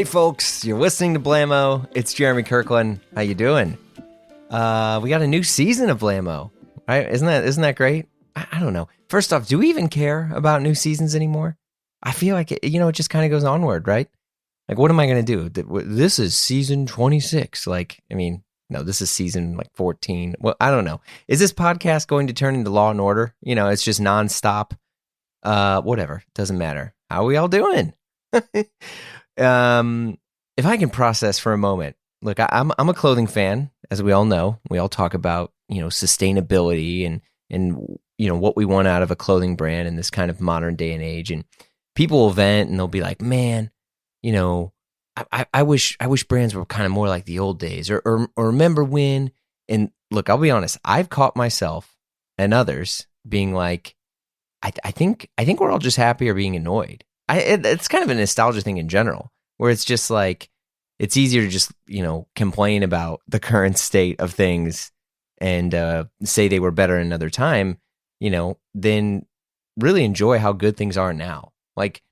Hey folks, you're listening to Blammo. It's Jeremy Kirkland. How you doing? We got a new season of Blammo, right? Isn't that great? I don't know. First off, do we even care about new seasons anymore? I feel like it just kind of goes onward, right? Like, what am I going to do? This is season 26. No, this is season 14. Well, I don't know. Is this podcast going to turn into Law and Order? It's just nonstop. Whatever. Doesn't matter. How are we all doing? If I can process for a moment, look, I'm a clothing fan, as we all know. We all talk about, sustainability and what we want out of a clothing brand in this kind of modern day and age. And people will vent and they'll be like, man, I wish brands were kind of more like the old days or remember when. And look, I'll be honest, I've caught myself and others being like, I think we're all just happy or being annoyed. It's kind of a nostalgia thing in general, where it's just like, it's easier to just, complain about the current state of things and say they were better another time, than really enjoy how good things are now. Like,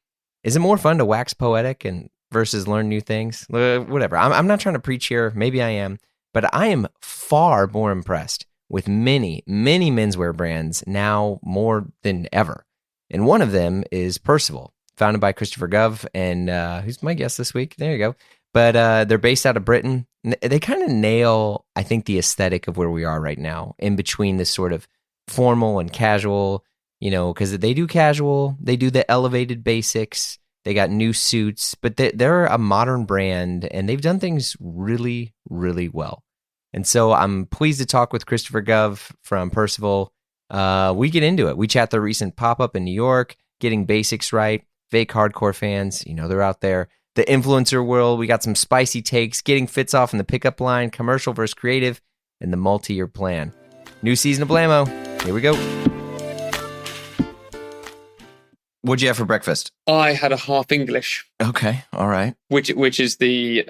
is it more fun to wax poetic and versus learn new things? Whatever. I'm not trying to preach here. Maybe I am, but I am far more impressed with many, many menswear brands now more than ever. And one of them is Percival, founded by Christopher Gove, and who's my guest this week? There you go. But they're based out of Britain. They kind of nail, I think, the aesthetic of where we are right now, in between this sort of formal and casual, because they do casual, they do the elevated basics, they got new suits, but they're a modern brand, and they've done things really, really well. And so I'm pleased to talk with Christopher Gove from Percival. We get into it. We chat their recent pop-up in New York, getting basics right, fake hardcore fans, they're out there. The influencer world, we got some spicy takes, getting fits off in the pickup line, commercial versus creative, and the multi-year plan. New season of Blammo. Here we go. What'd you have for breakfast? I had a half English. Okay, all right. Which is the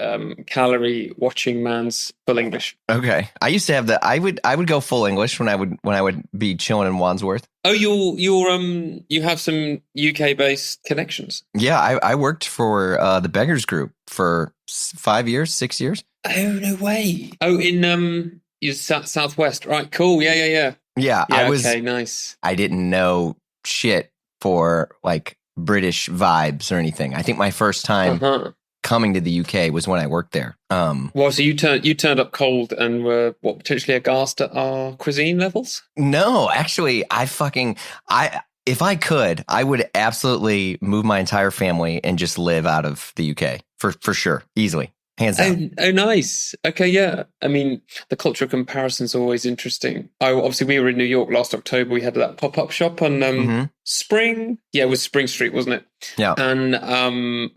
calorie watching man's full English. Okay, I used to have the. I would go full English when I would be chilling in Wandsworth. Oh, you have some UK based connections. Yeah, I worked for the Beggars Group for 6 years. Oh, no way. Oh, in Southwest, right? Cool. Yeah. Yeah, I was. Okay, nice. I didn't know shit for British vibes or anything. I think my first time coming to the UK was when I worked there. Well, so you turned up cold and were potentially aghast at our cuisine levels? No, actually, if I could, I would absolutely move my entire family and just live out of the UK for sure, easily. Hands down. Oh, nice. Okay, yeah. I mean, the cultural comparison is always interesting. Obviously, we were in New York last October. We had that pop-up shop on Spring. Yeah, it was Spring Street, wasn't it? Yeah. And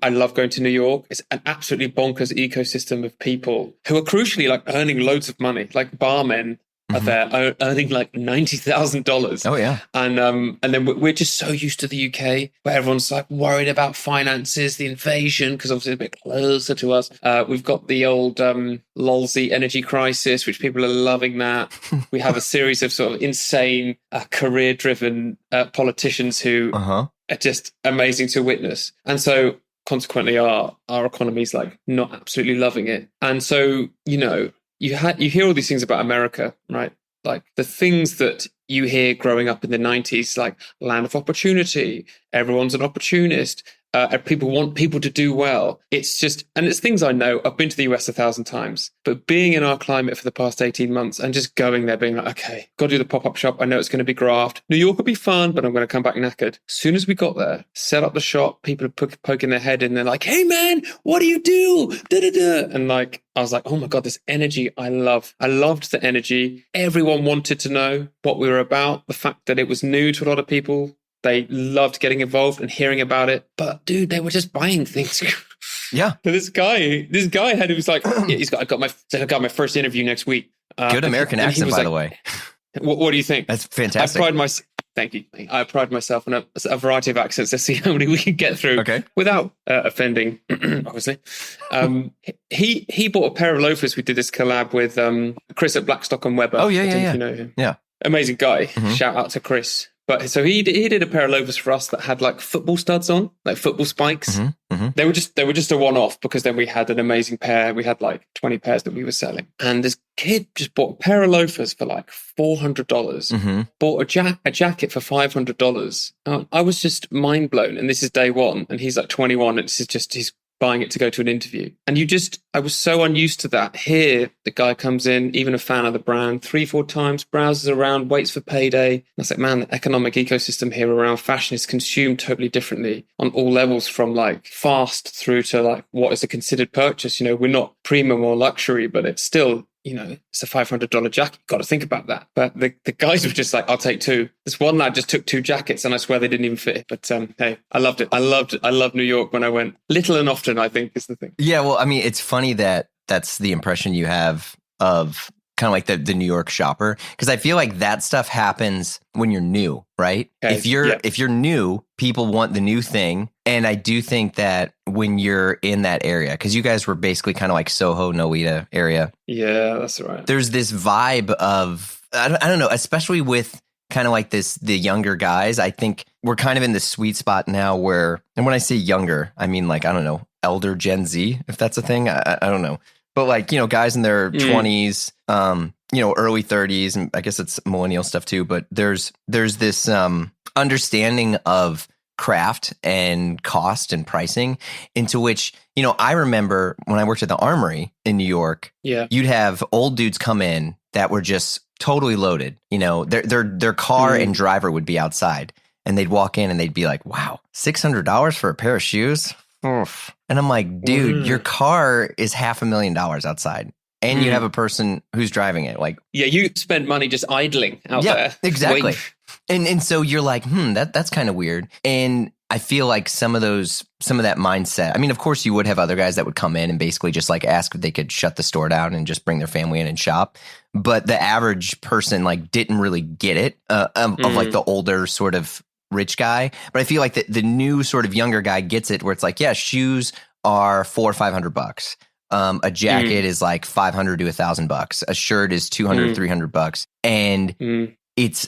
I love going to New York. It's an absolutely bonkers ecosystem of people who are crucially earning loads of money, like barmen. Are there earning $90,000? Oh yeah, and then we're just so used to the UK, where everyone's worried about finances, the invasion, because obviously it's a bit closer to us. We've got the old lolsy energy crisis, which people are loving. That we have a series of sort of insane, career-driven politicians who are just amazing to witness, and so consequently, our economy's not absolutely loving it, and so You hear all these things about America, right? Like the things that you hear growing up in the 90s, like land of opportunity, everyone's an opportunist, people want people to do well. It's things I know. I've been to the US 1,000 times, but being in our climate for the past 18 months and just going there being like, okay, got to do the pop-up shop. I know it's going to be graft. New York will be fun, but I'm going to come back knackered. As soon as we got there, set up the shop, people are poking their head in. They're like, hey man, what do you do? Da-da-da. And I was like, oh my God, this energy I love. I loved the energy. Everyone wanted to know what we were about. The fact that it was new to a lot of people. They loved getting involved and hearing about it. But dude, they were just buying things. Yeah. But this guy had, it was like, yeah, I got my first interview next week. Good American accent, by the way. What do you think? That's fantastic. Thank you. I pride myself on a variety of accents. Let's see how many we can get through without offending, obviously. He bought a pair of loafers. We did this collab with Chris at Blackstock and Weber. Oh, yeah. If you know him. Yeah. Amazing guy. Mm-hmm. Shout out to Chris. But so he did a pair of loafers for us that had like football studs on, like football spikes. They were just a one-off, because then we had an amazing pair. We had like 20 pairs that we were selling, and this kid just bought a pair of loafers for like $400. Bought a jacket for $500. I was just mind blown. And this is day one, and he's like 21, and this is just he's buying it to go to an interview. And I was so unused to that. Here, the guy comes in, even a fan of the brand, 3-4 times, browses around, waits for payday. And I was like, man, the economic ecosystem here around fashion is consumed totally differently on all levels, from like fast through to like what is a considered purchase. You know, we're not premium or luxury, but it's still, you know, it's a $500 jacket. You've got to think about that. But the guys were just like, I'll take two. This one lad just took 2 jackets, and I swear they didn't even fit. But hey, I loved it. I loved New York when I went. Little and often, I think, is the thing. Yeah, well, I mean, it's funny that that's the impression you have of kind of like the New York shopper, because I feel like that stuff happens when you're new, right? Okay, If you're new, people want the new thing. And I do think that when you're in that area, because you guys were basically kind of like Soho, Nolita area. Yeah, that's right. There's this vibe of, I don't know, especially with kind of like the younger guys. I think we're kind of in the sweet spot now where, and when I say younger, I mean like, I don't know, elder Gen Z, if that's a thing. I don't know. But like, you know, guys in their 20s, you know, early 30s, and I guess it's millennial stuff too. But there's this understanding of craft and cost and pricing, into which, you know, I remember when I worked at the Armory in New York, you'd have old dudes come in that were just totally loaded. You know, their car and driver would be outside, and they'd walk in and they'd be like, wow, $600 for a pair of shoes. Oof. And I'm like, dude, your car is $500,000 outside, and you have a person who's driving it. Like, yeah, you spend money just idling out there. Exactly. And so you're like, that's kind of weird. And I feel like some of that mindset. I mean, of course, you would have other guys that would come in and basically just like ask if they could shut the store down and just bring their family in and shop. But the average person like didn't really get it of like the older sort of rich guy. But I feel like the new sort of younger guy gets it, where it's like, yeah, shoes are $400 or $500. A jacket is like $500 to $1,000. A shirt is $200 $300. And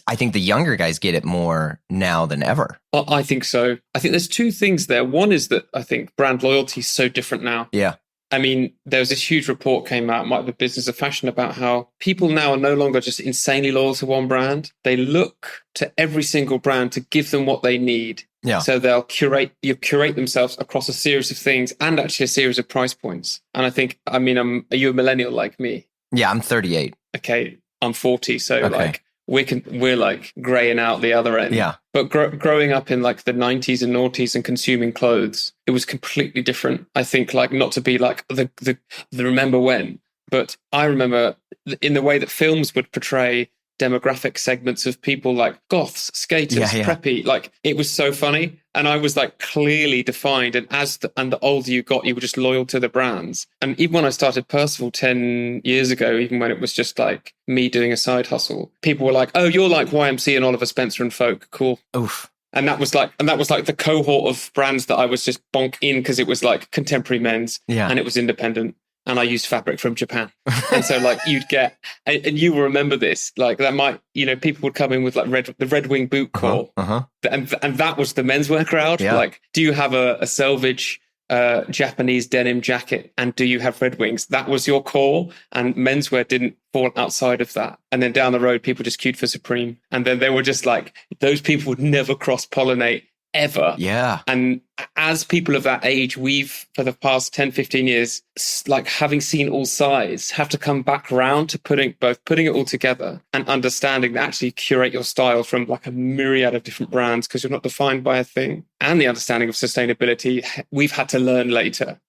I think the younger guys get it more now than ever. I think so. I think there's 2 things there. One is that I think brand loyalty is so different now. Yeah. I mean, there was this huge report came out, might be Business of Fashion, about how people now are no longer just insanely loyal to one brand. They look to every single brand to give them what they need. Yeah. So they'll curate themselves across a series of things, and actually a series of price points. And I think, I mean, are you a millennial like me? Yeah, I'm 38. Okay, I'm 40. So like we're like graying out the other end. Yeah. But growing up in like the 90s and noughties and consuming clothes, it was completely different. I think, like, not to be like the remember when, but I remember in the way that films would portray demographic segments of people, like goths, skaters, preppy. Like, it was so funny. And I was like clearly defined. And the older you got, you were just loyal to the brands. And even when I started Percival 10 years ago, even when it was just like me doing a side hustle, people were like, oh, you're like YMC and Oliver Spencer and Folk. Cool. Oof. And that was like the cohort of brands that I was just bonk in, because it was like contemporary men's and it was independent. And I used fabric from Japan. And so like you'd get, and you will remember this, like that might, you know, people would come in with like the Red Wing boot call. And that was the menswear crowd. Yeah. Like, do you have a selvage Japanese denim jacket? And do you have Red Wings? That was your call. And menswear didn't fall outside of that. And then down the road, people just queued for Supreme. And then they were just like, those people would never cross-pollinate ever. Yeah. And as people of that age, we've, for the past 10, 15 years, like having seen all sides, have to come back around to putting it all together and understanding that actually curate your style from like a myriad of different brands, because you're not defined by a thing. And the understanding of sustainability, we've had to learn later.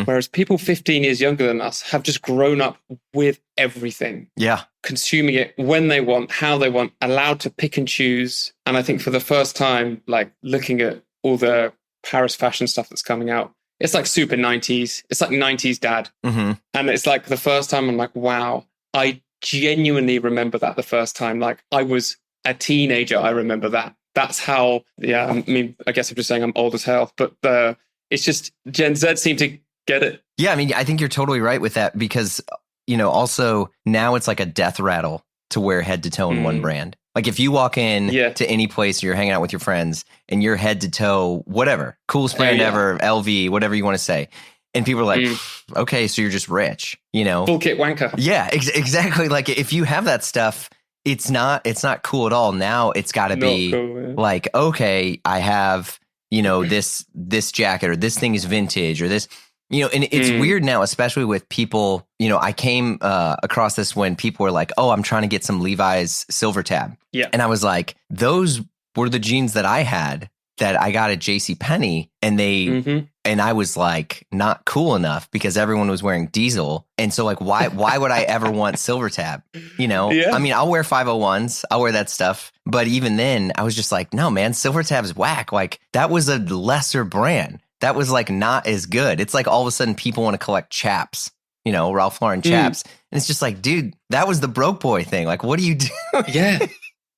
Whereas people 15 years younger than us have just grown up with everything. Yeah. Consuming it when they want, how they want, allowed to pick and choose. And I think for the first time, like looking at all the Paris fashion stuff that's coming out, it's like super 90s. It's like 90s dad. And it's like the first time I'm like, wow, I genuinely remember that the first time. Like, I was a teenager. I remember that. That's how, I mean, I guess I'm just saying I'm old as hell, but it's just Gen Z seem to get it. Yeah, I mean, I think you're totally right with that, because, you know, also now it's like a death rattle to wear head to toe in one brand. Like if you walk in Yeah. to any place, you're hanging out with your friends and you're head to toe, whatever, coolest brand ever, LV, whatever you want to say. And people are like, okay, so you're just rich, you know? Full kit wanker. Yeah, exactly. Like if you have that stuff, it's not cool at all. Now it's got to be cool, like, okay, I have, you know, this jacket or this thing is vintage or this, you know, and it's weird now, especially with people, you know, I came across this when people were like, oh, I'm trying to get some Levi's Silver Tab. Yeah. And I was like, those were the jeans that I had that I got at JCPenney, and they and I was like not cool enough because everyone was wearing Diesel. And so like why would I ever want Silver Tab? You know? Yeah. I mean, I'll wear 501s, I'll wear that stuff. But even then I was just like, no, man, Silver Tab's whack. Like that was a lesser brand. That was like not as good. It's like all of a sudden people want to collect chaps, you know, Ralph Lauren chaps. And it's just like, dude, that was the broke boy thing. Like, what do you do? Yeah.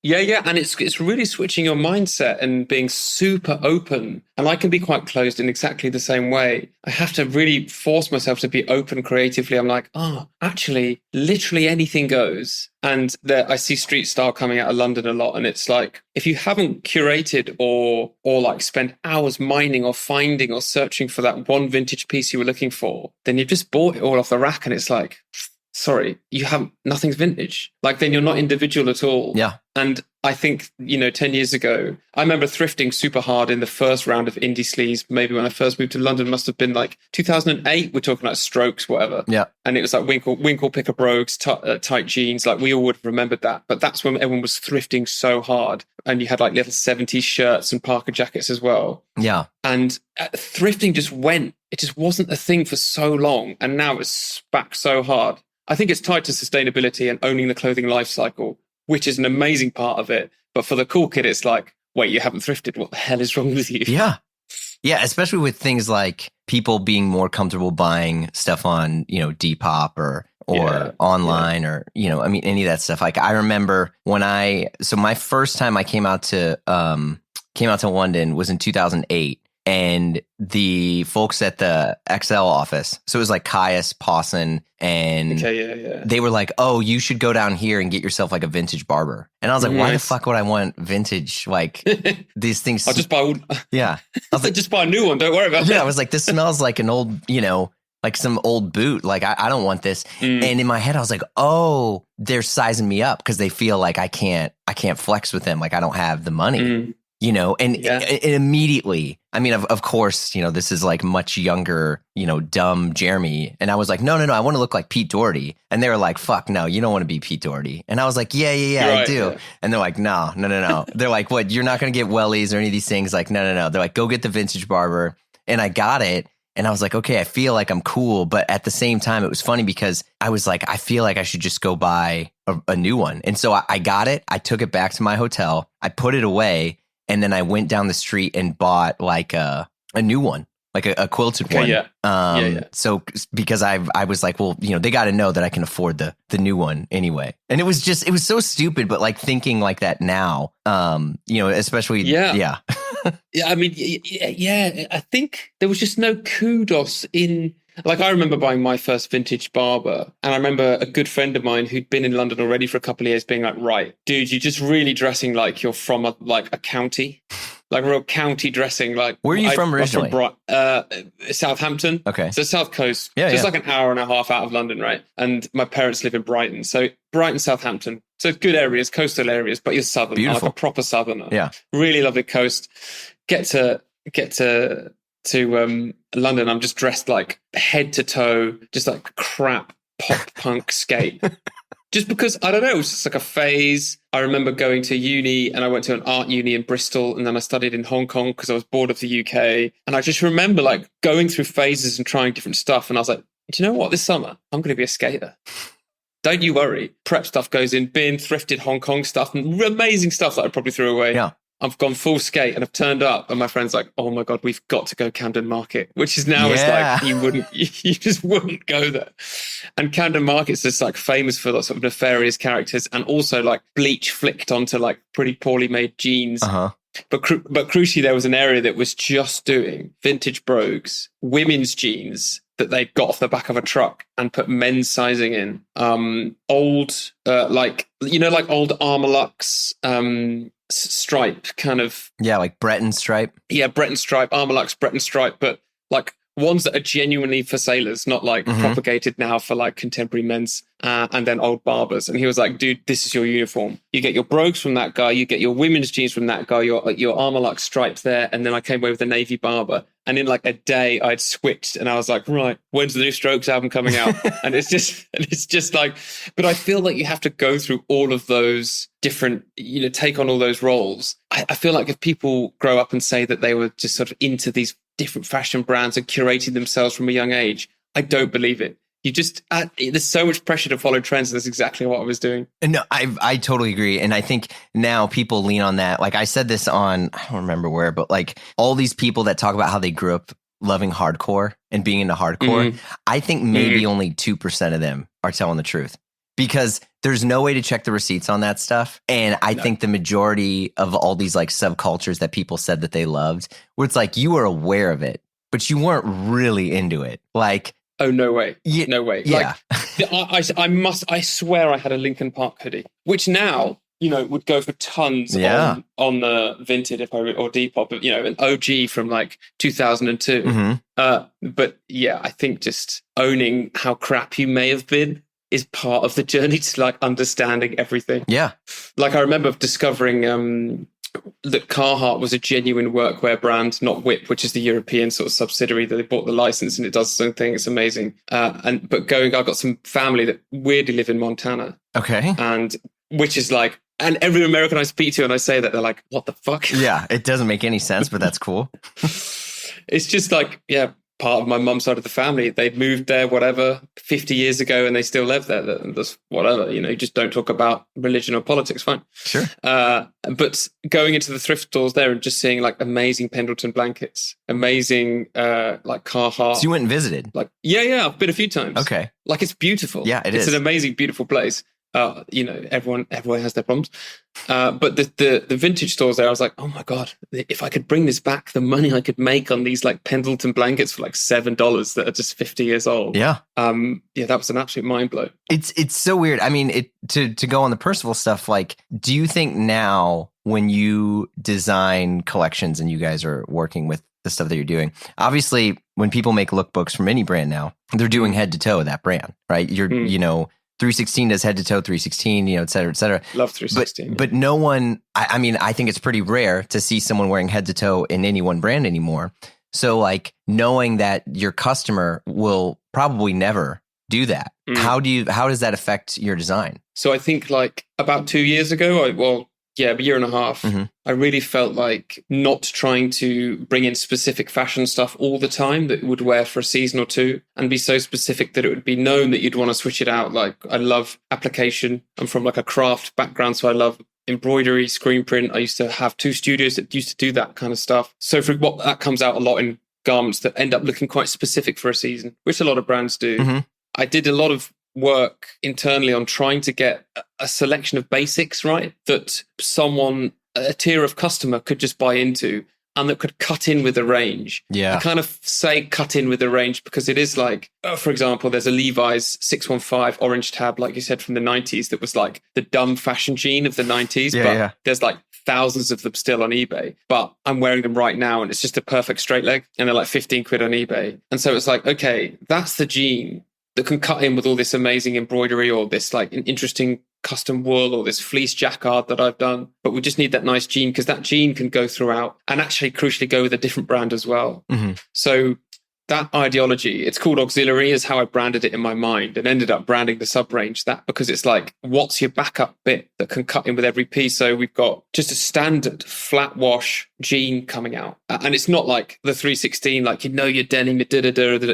Yeah. And it's really switching your mindset and being super open. And I can be quite closed in exactly the same way. I have to really force myself to be open creatively. I'm like, actually, literally anything goes. And I see street style coming out of London a lot. And it's like, if you haven't curated or like spent hours mining or finding or searching for that one vintage piece you were looking for, then you've just bought it all off the rack. And it's like, sorry, nothing's vintage. Like then you're not individual at all. Yeah. And I think, you know, 10 years ago, I remember thrifting super hard in the first round of indie sleaze. Maybe when I first moved to London, must have been like 2008. We're talking about Strokes, whatever. Yeah. And it was like Winkle Picker Brogues, tight jeans. Like we all would have remembered that. But that's when everyone was thrifting so hard. And you had like little 70s shirts and Parker jackets as well. Yeah. And thrifting just went. It just wasn't a thing for so long. And now it's back so hard. I think it's tied to sustainability and owning the clothing life cycle, which is an amazing part of it. But for the cool kid, it's like, wait, you haven't thrifted. What the hell is wrong with you? Yeah. Yeah. Especially with things like people being more comfortable buying stuff on, you know, Depop or online or, you know, I mean, any of that stuff. Like I remember so my first time I came out to London was in 2008. And the folks at the XL office, so it was like Caius, Pawson, and they were like, oh, you should go down here and get yourself like a vintage Barber. And I was like, why the fuck would I want vintage? Like these things. I'll just buy yeah. I was like, just buy a new one. Don't worry about it. Yeah, I was like, this smells like an old, you know, like some old boot. Like I don't want this. And in my head, I was like, oh, they're sizing me up because they feel like I can't flex with them. Like I don't have the money. You know, and immediately, I mean, of course, you know, this is like much younger, you know, dumb Jeremy. And I was like, no, I want to look like Pete Doherty. And they were like, fuck, no, you don't want to be Pete Doherty. And I was like, yeah, I do. Yeah. And they're like, no. They're like, what? You're not going to get wellies or any of these things? Like, no. They're like, go get the vintage Barber. And I got it. And I was like, okay, I feel like I'm cool. But at the same time, it was funny because I was like, I feel like I should just go buy a new one. And so I got it. I took it back to my hotel. I put it away. And then I went down the street and bought like a new one, like a quilted one. Yeah. So because I was like, well, you know, they got to know that I can afford the new one anyway. And it was so stupid, but like thinking like that now, you know, especially. Yeah. I mean, I think there was just no kudos in. Like I remember buying my first vintage Barber, and I remember a good friend of mine who'd been in London already for a couple of years being like, right, dude, you're just really dressing like you're from a county, like real county dressing. Like, where are you from originally? Southampton. Okay. So South Coast, just like an hour and a half out of London, right? And my parents live in Brighton. So Brighton, Southampton. So good areas, coastal areas, but you're southern, beautiful. Like a proper southerner. Yeah. Really lovely coast. Get to London, I'm just dressed like head to toe, just like crap pop punk skate. Just because, I don't know, it was just like a phase. I remember going to uni and I went to an art uni in Bristol and then I studied in Hong Kong because I was bored of the UK. And I just remember like going through phases and trying different stuff. And I was like, do you know what? This summer, I'm going to be a skater. Don't you worry. Prep stuff goes in bin, thrifted Hong Kong stuff, and amazing stuff that I probably threw away. Yeah. I've gone full skate and I've turned up and my friend's like, oh my God, we've got to go Camden Market, which is now it's like, you just wouldn't go there. And Camden Market's just like famous for lots of nefarious characters and also like bleach flicked onto like pretty poorly made jeans. Uh-huh. But crucially, there was an area that was just doing vintage brogues, women's jeans that they got off the back of a truck and put men's sizing in. Old, like old Armorlux stripe kind of. Yeah, like Breton stripe. Yeah, Breton stripe, Armorlux, Breton stripe, but like ones that are genuinely for sailors, not like propagated now for like contemporary men's, and then old barbers. And he was like, dude, this is your uniform. You get your brogues from that guy, you get your women's jeans from that guy, your Armorlux stripes there. And then I came away with a navy barber. And in like a day I'd switched and I was like, right, when's the new Strokes album coming out? and it's just like, but I feel like you have to go through all of those different, take on all those roles. I feel like if people grow up and say that they were just sort of into these different fashion brands and curating themselves from a young age, I don't believe it. You just, there's so much pressure to follow trends. And that's exactly what I was doing. No, I totally agree. And I think now people lean on that. Like I said this on, I don't remember where, but like all these people that talk about how they grew up loving hardcore and being into hardcore, I think maybe only 2% of them are telling the truth, because there's no way to check the receipts on that stuff. And I think the majority of all these like subcultures that people said that they loved, where it's like you were aware of it, but you weren't really into it. Like, oh, no way. No way. Yeah. Like, I swear I had a Linkin Park hoodie, which now, would go for tons on the Vinted or Depop, an OG from like 2002. But yeah, I think just owning how crap you may have been is part of the journey to like understanding everything. Yeah. Like I remember discovering that Carhartt was a genuine workwear brand, not Whip, which is the European sort of subsidiary that they bought the license and it does its own thing. It's amazing. I've got some family that weirdly live in Montana. Okay. And which is like, and every American I speak to and I say that, they're like, what the fuck? Yeah, it doesn't make any sense, but that's cool. It's just like, yeah, part of my mum's side of the family. They moved there, 50 years ago, and they still live there. That's whatever, you just don't talk about religion or politics, fine. Sure. But going into the thrift stores there and just seeing like amazing Pendleton blankets, amazing like Carhartt. So you went and visited? Like, yeah, I've been a few times. Okay. Like it's beautiful. Yeah, it's an amazing, beautiful place. Everyone has their problems. But the vintage stores there, I was like, oh my God, if I could bring this back, the money I could make on these like Pendleton blankets for like $7 that are just 50 years old. Yeah. That was an absolute mind blow. It's so weird. I mean, to go on the Percival stuff, like, do you think now when you design collections and you guys are working with the stuff that you're doing, obviously when people make lookbooks from any brand now, they're doing head to toe that brand, right? You're, 316 does head to toe 316, et cetera, et cetera. Love 316. But no one, I mean, I think it's pretty rare to see someone wearing head to toe in any one brand anymore. So like knowing that your customer will probably never do that. How does that affect your design? So I think like about 2 years ago, a year and a half, I really felt like not trying to bring in specific fashion stuff all the time that you would wear for a season or two and be so specific that it would be known that you'd want to switch it out. Like I love application. I'm from like a craft background, so I love embroidery, screen print. I used to have 2 studios that used to do that kind of stuff. So for what that comes out a lot in garments that end up looking quite specific for a season, which a lot of brands do. I did a lot of work internally on trying to get a selection of basics right that a tier of customer could just buy into and that could cut in with the range. Yeah. I kind of say cut in with the range because it is like, for example, there's a Levi's 615 orange tab, like you said, from the 90s that was like the dumb fashion jean of the 90s. But there's like thousands of them still on eBay, but I'm wearing them right now and it's just a perfect straight leg and they're like 15 quid on eBay. And so it's like, okay, that's the jean that can cut in with all this amazing embroidery or this like an interesting custom wool or this fleece jacquard that I've done. But we just need that nice jean because that jean can go throughout and actually crucially go with a different brand as well. So that ideology, it's called auxiliary, is how I branded it in my mind and ended up branding the sub-range that because it's like, what's your backup bit that can cut in with every piece? So we've got just a standard flat wash jean coming out. And it's not like the 316, like, your denim,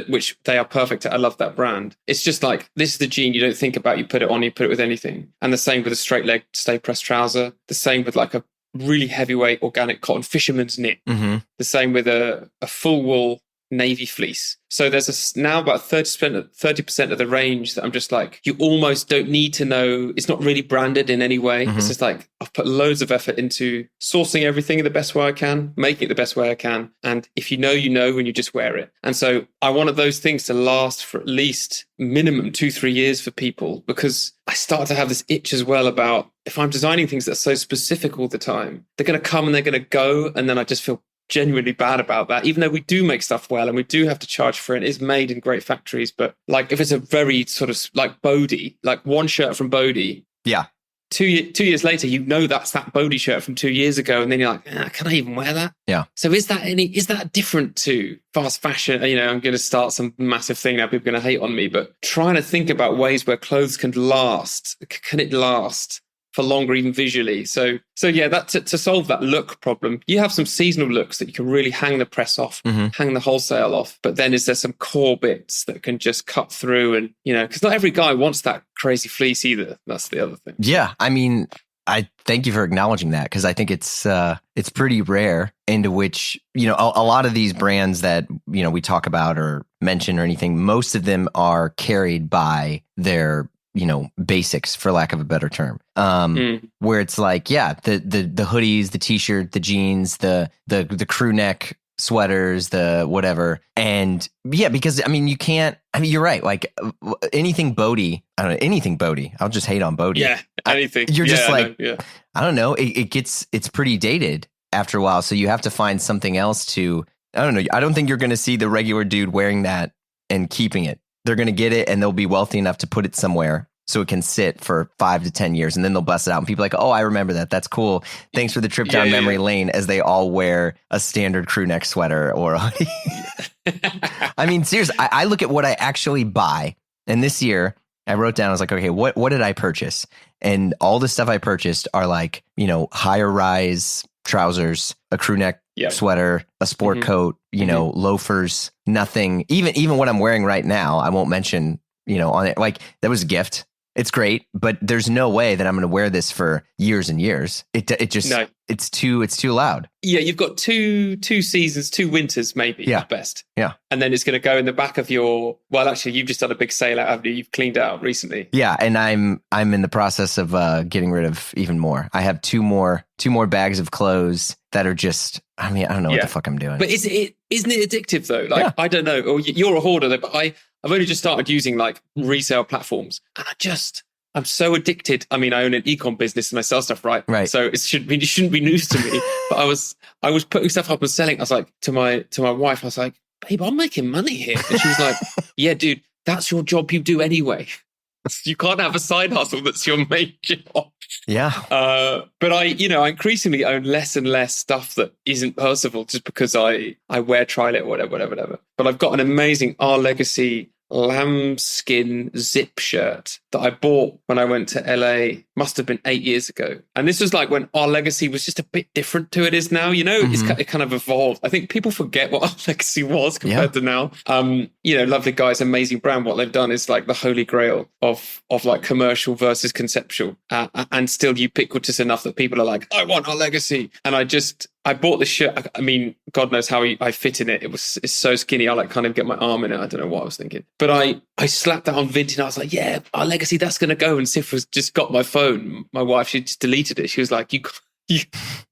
which they are perfect at. I love that brand. It's just like, this is the jean you don't think about. You put it on, you put it with anything. And the same with a straight leg stay pressed trouser. The same with like a really heavyweight organic cotton fisherman's knit. The same with a full wool navy fleece. So there's now about 30% of the range that I'm just like, you almost don't need to know. It's not really branded in any way. It's just like, I've put loads of effort into sourcing everything in the best way I can, making it the best way I can. And if you know, when you just wear it. And so I wanted those things to last for at least minimum 2-3 years for people, because I start to have this itch as well about, if I'm designing things that are so specific all the time, they're going to come and they're going to go. And then I just feel genuinely bad about that, even though we do make stuff well and we do have to charge for it. It's made in great factories. But like, if it's a very sort of like Bodhi, like one shirt from Bodhi. Yeah. 2 years later, that's that Bodhi shirt from 2 years ago. And then you're like, can I even wear that? Yeah. So is that different to fast fashion? You know, I'm going to start some massive thing now. People are going to hate on me, but trying to think about ways where clothes can last. Can it last for longer, even visually? So yeah, that to solve that look problem, you have some seasonal looks that you can really hang the press off, hang the wholesale off. But then is there some core bits that can just cut through? And, you know, because not every guy wants that crazy fleece either. That's the other thing. Yeah. I mean, I thank you for acknowledging that, because I think it's pretty rare, into which, you know, a lot of these brands that, you know, we talk about or mention or anything, most of them are carried by their, you know, basics, for lack of a better term, where it's like, yeah, the hoodies, the t-shirt, the jeans, the crew neck sweaters, the whatever. And yeah, because I mean, you're right. Like anything Bodhi, anything Bodhi, I'll just hate on Bodhi. Yeah. Anything. You're just like, I don't know. It's pretty dated after a while. So you have to find something else to, I don't know. I don't think you're going to see the regular dude wearing that and keeping it. They're going to get it and they'll be wealthy enough to put it somewhere so it can sit for 5 to 10 years, and then they'll bust it out. And people are like, oh, I remember that. That's cool. Thanks for the trip down memory lane, as they all wear a standard crew neck sweater or a hoodie. I mean, seriously, I look at what I actually buy. And this year I wrote down, I was like, okay, what did I purchase? And all the stuff I purchased are like, you know, higher rise trousers, a crew neck sweater, a sport coat, you know, loafers, nothing. Even what I'm wearing right now, I won't mention, you know, on it. Like, that was a gift. It's great, but there's no way that I'm going to wear this for years and years. It just, no. It's too loud. Yeah, you've got two seasons, 2 winters maybe at best. Yeah. And then it's going to go in the back of your, well, actually, you've just done a big sale out, haven't you? You've cleaned out recently. Yeah, and I'm in the process of getting rid of even more. I have two more bags of clothes that are just, I mean, I don't know what the fuck I'm doing. But isn't it addictive though? Like, I don't know. Or you're a hoarder though, but I've only just started using like resale platforms, and I'm so addicted. I mean, I own an e-com business and I sell stuff, right? So it shouldn't be news to me. But I was putting stuff up and selling. I was like to my wife, I was like, babe, I'm making money here. And she was like, yeah, dude, that's your job you do anyway. You can't have a side hustle that's your main job. Yeah. But I increasingly own less and less stuff that isn't Percival, just because I wear Trilet or whatever. But I've got an amazing Our Legacy lambskin zip shirt that I bought when I went to LA, must have been 8 years ago. And this was like when Our Legacy was just a bit different to it is now, you know. It kind of evolved. I think people forget what Our Legacy was compared to now. Lovely guys, amazing brand. What they've done is like the holy grail of like commercial versus conceptual, and still ubiquitous enough that people are like, I want Our Legacy. And I bought this shirt. I mean, God knows how I fit in it. It's so skinny. I like can't even get my arm in it. I don't know what I was thinking. But I slapped that on Vinted. And I was like, yeah, Our Legacy, that's going to go. And Sif was just got my phone. My wife, she just deleted it. She was like, you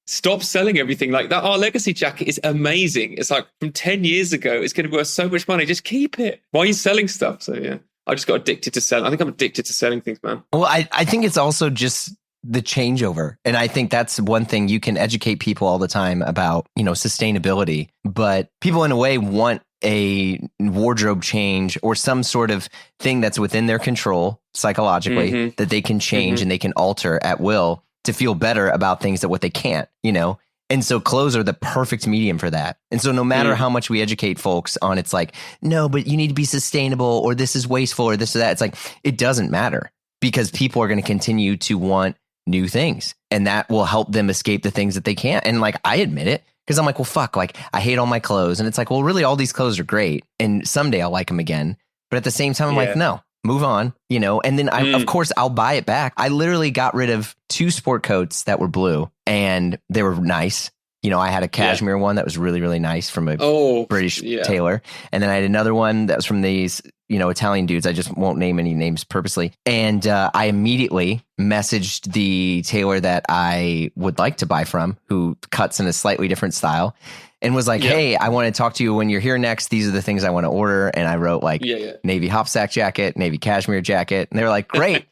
stop selling everything like that. Our Legacy jacket is amazing. It's like from 10 years ago. It's going to be worth so much money. Just keep it. Why are you selling stuff? So yeah, I just got addicted to selling. I think I'm addicted to selling things, man. Well, I think it's also just the changeover. And I think that's one thing you can educate people all the time about, you know, sustainability. But people in a way want a wardrobe change or some sort of thing that's within their control psychologically that they can change and they can alter at will to feel better about things that what they can't, you know? And so clothes are the perfect medium for that. And so no matter how much we educate folks on, it's like, no, but you need to be sustainable, or this is wasteful, or this or that. It's like, it doesn't matter, because people are going to continue to want new things, and that will help them escape the things that they can't. And like, I admit it, because I'm like, well, fuck, like I hate all my clothes. And it's like, well, really all these clothes are great, and someday I'll like them again. But at the same time, I'm like, no, move on, you know? And then of course I'll buy it back. I literally got rid of 2 sport coats that were blue, and they were nice, I had a cashmere one that was really, really nice from a British tailor. And then I had another one that was from these, Italian dudes. I just won't name any names purposely. And I immediately messaged the tailor that I would like to buy from, who cuts in a slightly different style, and was like, hey, I want to talk to you when you're here next. These are the things I want to order. And I wrote like navy hopsack jacket, navy cashmere jacket. And they were like, great.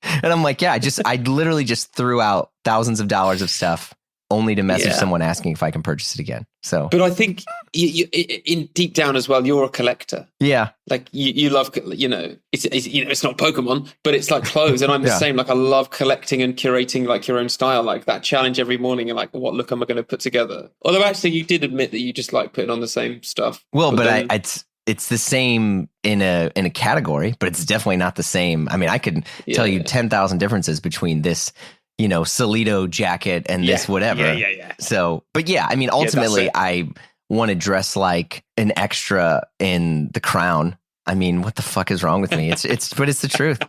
And I'm like, yeah, I literally just threw out thousands of dollars of stuff only to message someone asking if I can purchase it again. So, but I think you in deep down as well, you're a collector. Yeah, like you love, it's not Pokemon, but it's like clothes, and I'm the same. Like I love collecting and curating like your own style, like that challenge every morning, and like what look am I going to put together? Although actually, you did admit that you just like putting on the same stuff. Well, but it's the same in a category, but it's definitely not the same. I mean, I could tell you 10,000 differences between this, Solito jacket and this whatever. Yeah. So, but I mean, ultimately, I want to dress like an extra in The Crown. I mean, what the fuck is wrong with me? But it's the truth.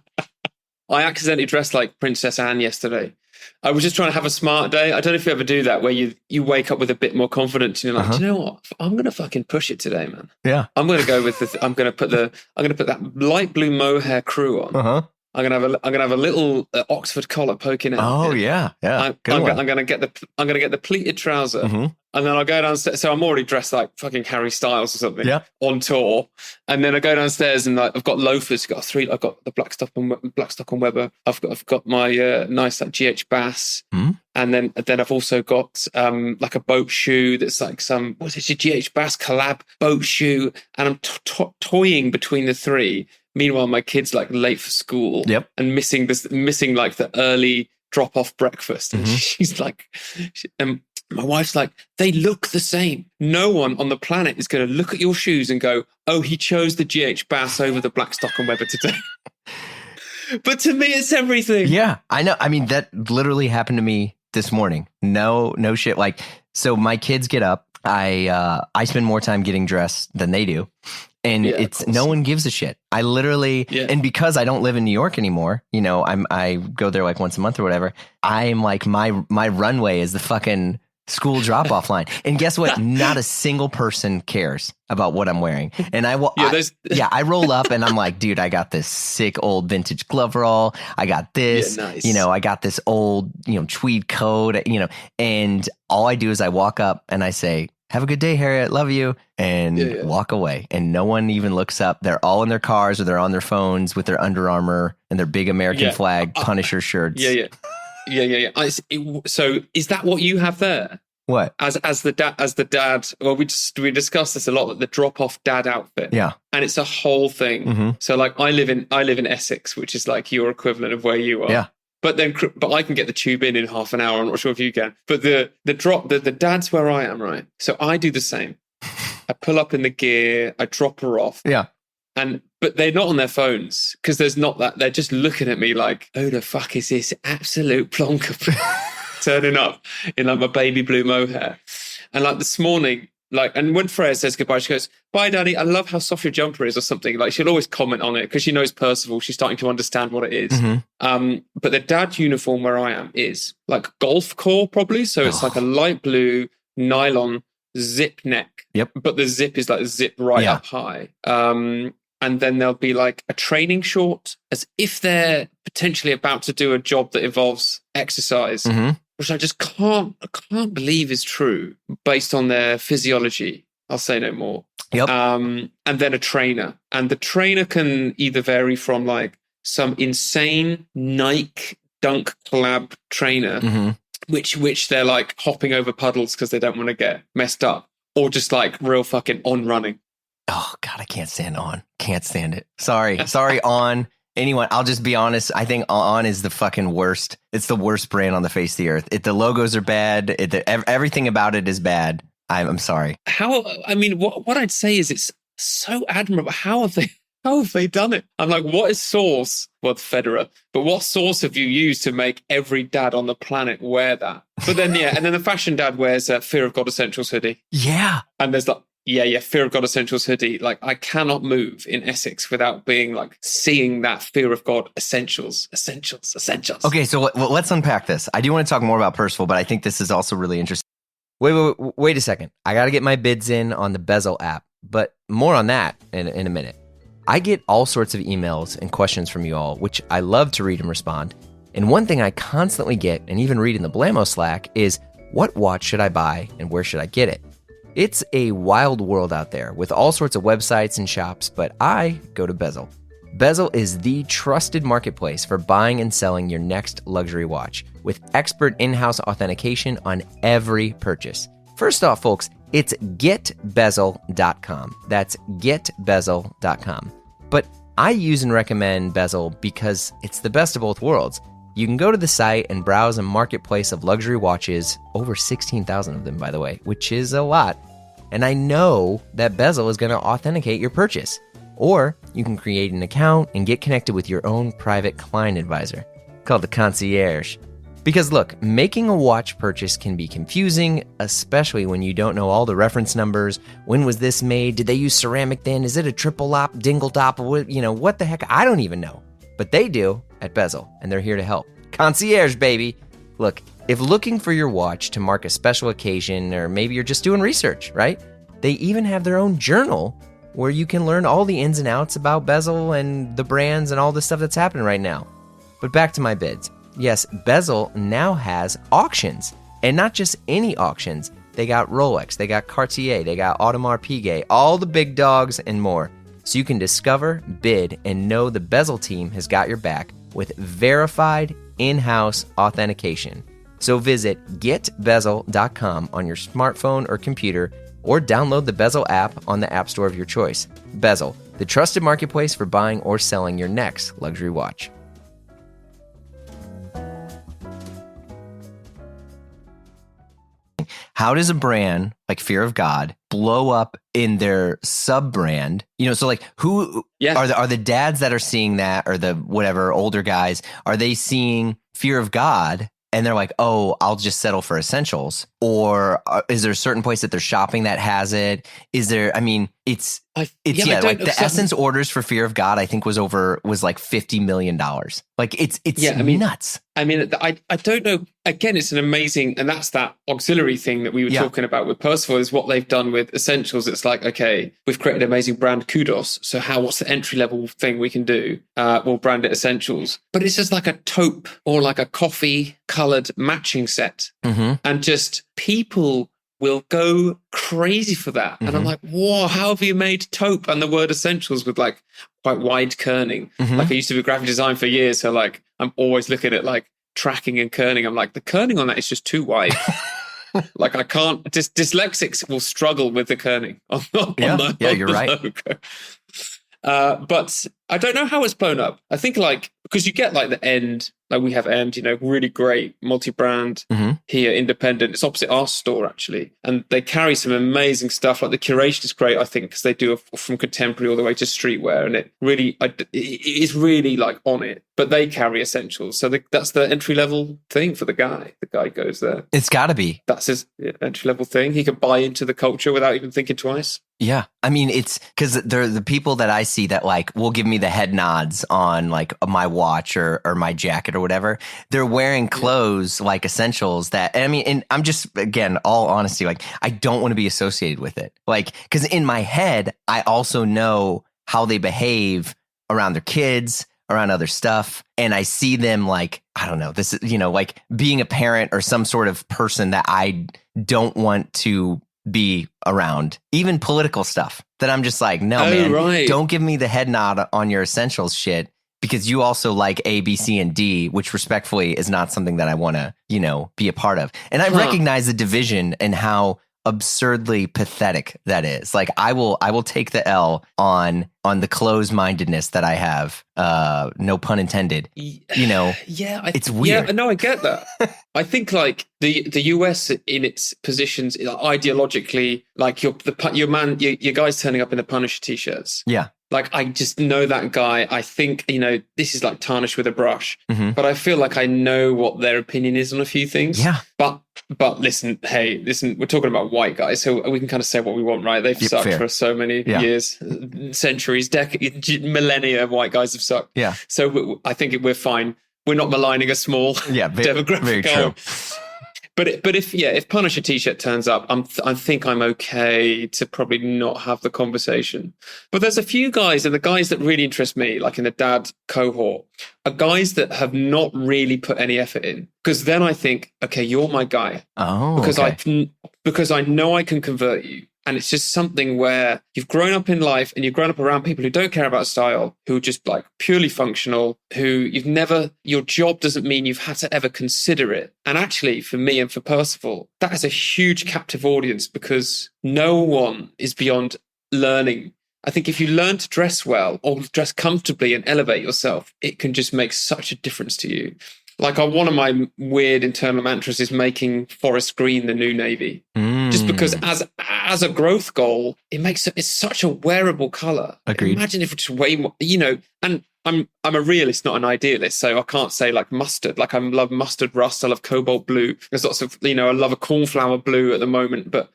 I accidentally dressed like Princess Anne yesterday. I was just trying to have a smart day. I don't know if you ever do that, where you wake up with a bit more confidence and you're like, do you know what? I'm going to fucking push it today, man. Yeah. I'm going to go with I'm going to put that light blue mohair crew on. I'm gonna have a little Oxford collar poking out. Oh yeah. I'm gonna get the pleated trouser, and then I'll go downstairs. So I'm already dressed like fucking Harry Styles or something on tour, and then I go downstairs and I've got loafers. I've got the Blackstock and Weber. I've got my nice like GH Bass, and then I've also got like a boat shoe that's like what's it? A GH Bass collab boat shoe, and I'm toying between the three. Meanwhile, my kid's like late for school and missing like the early drop off breakfast. And she's like, and my wife's like, they look the same. No one on the planet is going to look at your shoes and go, oh, he chose the GH Bass over the Blackstock and Weber today. But to me, it's everything. Yeah, I know. I mean, that literally happened to me this morning. No shit. Like, so my kids get up. I spend more time getting dressed than they do. And it's no one gives a shit. I literally, and because I don't live in New York anymore, I go there like once a month or whatever. I'm like, my runway is the fucking school drop off line. And guess what? Not a single person cares about what I'm wearing. And I roll up and I'm like, dude, I got this sick old vintage glove roll. I got this, nice. I got this old, tweed coat, and all I do is I walk up and I say, have a good day, Harriet. Love you. And walk away. And no one even looks up. They're all in their cars or they're on their phones with their Under Armour and their big American flag Punisher shirts. Yeah. So is that what you have there? What? As the dad? Well, we discussed this a lot. The drop off dad outfit. Yeah. And it's a whole thing. So like I live in Essex, which is like your equivalent of where you are. Yeah. But I can get the tube in half an hour. I'm not sure if you can. But the dad's where I am, right? So I do the same. I pull up in the gear. I drop her off. Yeah. But they're not on their phones because there's not that. They're just looking at me like, "Oh, the fuck is this absolute plonker turning up in like my baby blue mohair?" And like this morning. And when Freya says goodbye, she goes, "Bye, Daddy. I love how soft your jumper is," or something. Like she'll always comment on it because she knows Percival. She's starting to understand what it is. But the dad uniform where I am is like golf core, probably. So it's like a light blue nylon zip neck. Yep. But the zip is like zip right up high. And then there'll be like a training short, as if they're potentially about to do a job that involves exercise. Which I just can't believe is true based on their physiology. I'll say no more. Yep. And then a trainer. And the trainer can either vary from like some insane Nike Dunk collab trainer, which they're like hopping over puddles because they don't want to get messed up, or just like real fucking on running. Oh God, I can't stand On. Can't stand it. Sorry, On. Anyone, I'll just be honest. I think On is the fucking worst. It's the worst brand on the face of the earth. The logos are bad. Everything about it is bad. I'm sorry. What I'd say is it's so admirable. How have they done it? I'm like, what is source? Well, Federer. But what source have you used to make every dad on the planet wear that? But then, and then the fashion dad wears a Fear of God Essentials hoodie. Yeah. And there's like, Fear of God Essentials hoodie. Like, I cannot move in Essex without being like seeing that Fear of God Essentials. Okay, so let's unpack this. I do want to talk more about Percival, but I think this is also really interesting. Wait a second. I got to get my bids in on the Bezel app, but more on that in a minute. I get all sorts of emails and questions from you all, which I love to read and respond. And one thing I constantly get, and even read in the Blamo Slack, is what watch should I buy and where should I get it? It's a wild world out there with all sorts of websites and shops, but I go to Bezel. Bezel is the trusted marketplace for buying and selling your next luxury watch with expert in-house authentication on every purchase. First off, folks, it's getbezel.com. That's getbezel.com. But I use and recommend Bezel because it's the best of both worlds. You can go to the site and browse a marketplace of luxury watches, over 16,000 of them, by the way, which is a lot. And I know that Bezel is going to authenticate your purchase. Or you can create an account and get connected with your own private client advisor, called the concierge. Because look, making a watch purchase can be confusing, especially when you don't know all the reference numbers. When was this made? Did they use ceramic then? Is it a triple lop, dingle top? What the heck? I don't even know. But they do at Bezel, and they're here to help. Concierge, baby. Look, if looking for your watch to mark a special occasion, or maybe you're just doing research, right? They even have their own journal where you can learn all the ins and outs about Bezel and the brands and all the stuff that's happening right now. But back to my bids. Yes, Bezel now has auctions, and not just any auctions. They got Rolex, they got Cartier, they got Audemars Piguet, all the big dogs and more. So you can discover, bid, and know the Bezel team has got your back with verified in-house authentication. So visit getbezel.com on your smartphone or computer, or download the Bezel app on the App Store of your choice. Bezel, the trusted marketplace for buying or selling your next luxury watch. How does a brand like Fear of God blow up in their sub-brand? So like who are the dads that are seeing that, or the whatever older guys, are they seeing Fear of God and they're like, oh, I'll just settle for Essentials? Or is there a certain place that they're shopping that has it? Is there, like the Essence orders for Fear of God, I think was like $50 million. Like it's nuts. I don't know. Again, it's an amazing, and that's that auxiliary thing that we were talking about with Percival, is what they've done with Essentials. It's like, okay, we've created an amazing brand, kudos. So what's the entry level thing we can do? We'll brand it Essentials. But it's just like a taupe or like a coffee colored matching set. Mm-hmm. And just people will go crazy for that. Mm-hmm. And I'm like, whoa, how have you made taupe and the word Essentials with like quite wide kerning? Mm-hmm. Like I used to do graphic design for years. So like, I'm always looking at like tracking and kerning. I'm like, the kerning on that is just too wide. Like I can't, dyslexics will struggle with the kerning on you're right. Logo. But I don't know how it's blown up. I think like, because you get like the End, like we have End, really great multi-brand here, independent. It's opposite our store actually. And they carry some amazing stuff. Like the curation is great, I think, because they do from contemporary all the way to streetwear. And it is really like on it. But they carry Essentials. So that's the entry level thing for the guy. The guy goes there. It's got to be. That's his entry level thing. He can buy into the culture without even thinking twice. Yeah. It's because they're the people that I see that like will give me the head nods on like my watch or my jacket or whatever. They're wearing clothes like Essentials that, and I'm just, again, all honesty, like I don't want to be associated with it. Like, because in my head, I also know how they behave around their kids, around other stuff. And I see them like, I don't know, this is, like being a parent or some sort of person that I don't want to be around, even political stuff that I'm just like, no, man, don't give me the head nod on your Essentials shit, because you also like A, B, C, and D, which respectfully is not something that I want to, be a part of. And I recognize the division and how absurdly pathetic that is. Like I will take the L on the closed-mindedness that I have. No pun intended. It's weird. Yeah, no, I get that. I think like the US in its positions ideologically, like your guys turning up in the Punisher t-shirts. Yeah. Like, I just know that guy. I think, this is like tarnished with a brush, but I feel like I know what their opinion is on a few things. Yeah. But listen, we're talking about white guys, so we can kind of say what we want, right? They've sucked for so many years, centuries, millennia of white guys have sucked. Yeah. So I think we're fine. We're not maligning a small demographic. Very true. But if Punisher t-shirt turns up, I think I'm okay to probably not have the conversation. But there's a few guys, and the guys that really interest me, like in the dad cohort, are guys that have not really put any effort in. Because then I think, okay, you're my guy. Oh, because okay. because I know I can convert you. And it's just something where you've grown up in life and you've grown up around people who don't care about style, who are just like purely functional, who your job doesn't mean you've had to ever consider it. And actually, for me and for Percival, that is a huge captive audience because no one is beyond learning. I think if you learn to dress well or dress comfortably and elevate yourself, it can just make such a difference to you. Like one of my weird internal mantras is making forest green the new navy. Just because as a growth goal, it's such a wearable color. Agreed. Imagine if it's way more, and I'm a realist, not an idealist. So I can't say like mustard. Like I love mustard rust. I love cobalt blue. There's lots of, I love a cornflower blue at the moment, but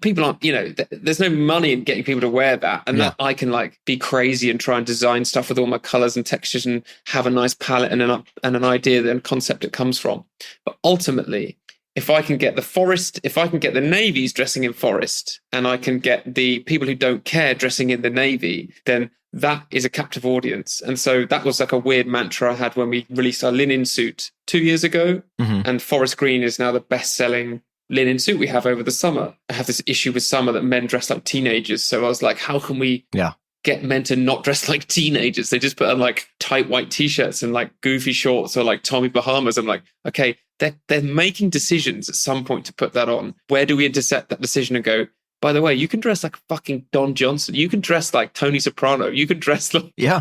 people aren't, there's no money in getting people to wear that. And that I can like be crazy and try and design stuff with all my colors and textures and have a nice palette and an idea and concept it comes from. But ultimately, if I can get the navies dressing in forest and I can get the people who don't care dressing in the navy, then that is a captive audience. And so that was like a weird mantra I had when we released our linen suit 2 years ago. Mm-hmm. And forest green is now the best-selling linen suit we have over the summer. I have this issue with summer that men dress like teenagers. So I was like, how can we get men to not dress like teenagers? They just put on like tight white t-shirts and like goofy shorts or like Tommy Bahamas. I'm like, okay, they're making decisions at some point to put that on. Where do we intersect that decision and go, by the way, you can dress like fucking Don Johnson. You can dress like Tony Soprano. You can dress like... Yeah.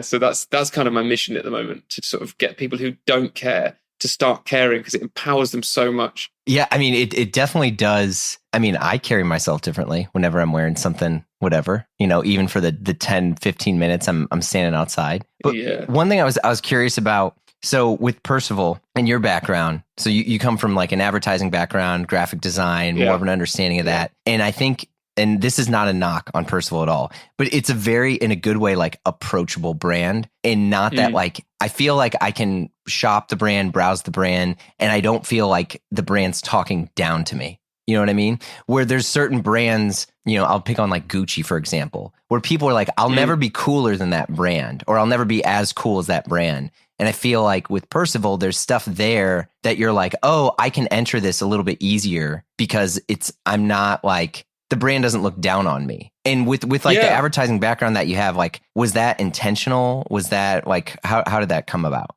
So that's kind of my mission at the moment, to sort of get people who don't care to start caring, because it empowers them so much. Yeah, I mean, it definitely does. I mean, I carry myself differently whenever I'm wearing something, whatever, even for the 10, 15 minutes I'm standing outside. But one thing I was curious about, so with Percival and your background, so you come from like an advertising background, graphic design, more of an understanding of that. And I think, and this is not a knock on Percival at all, but it's a very, in a good way, like approachable brand. And not that like, I feel like I can shop the brand, browse the brand, and I don't feel like the brand's talking down to me. You know what I mean? Where there's certain brands, I'll pick on like Gucci, for example, where people are like, I'll never be cooler than that brand, or I'll never be as cool as that brand. And I feel like with Percival, there's stuff there that you're like, oh, I can enter this a little bit easier because I'm not like, the brand doesn't look down on me. And with like the advertising background that you have, like, was that intentional? Was that like, how did that come about?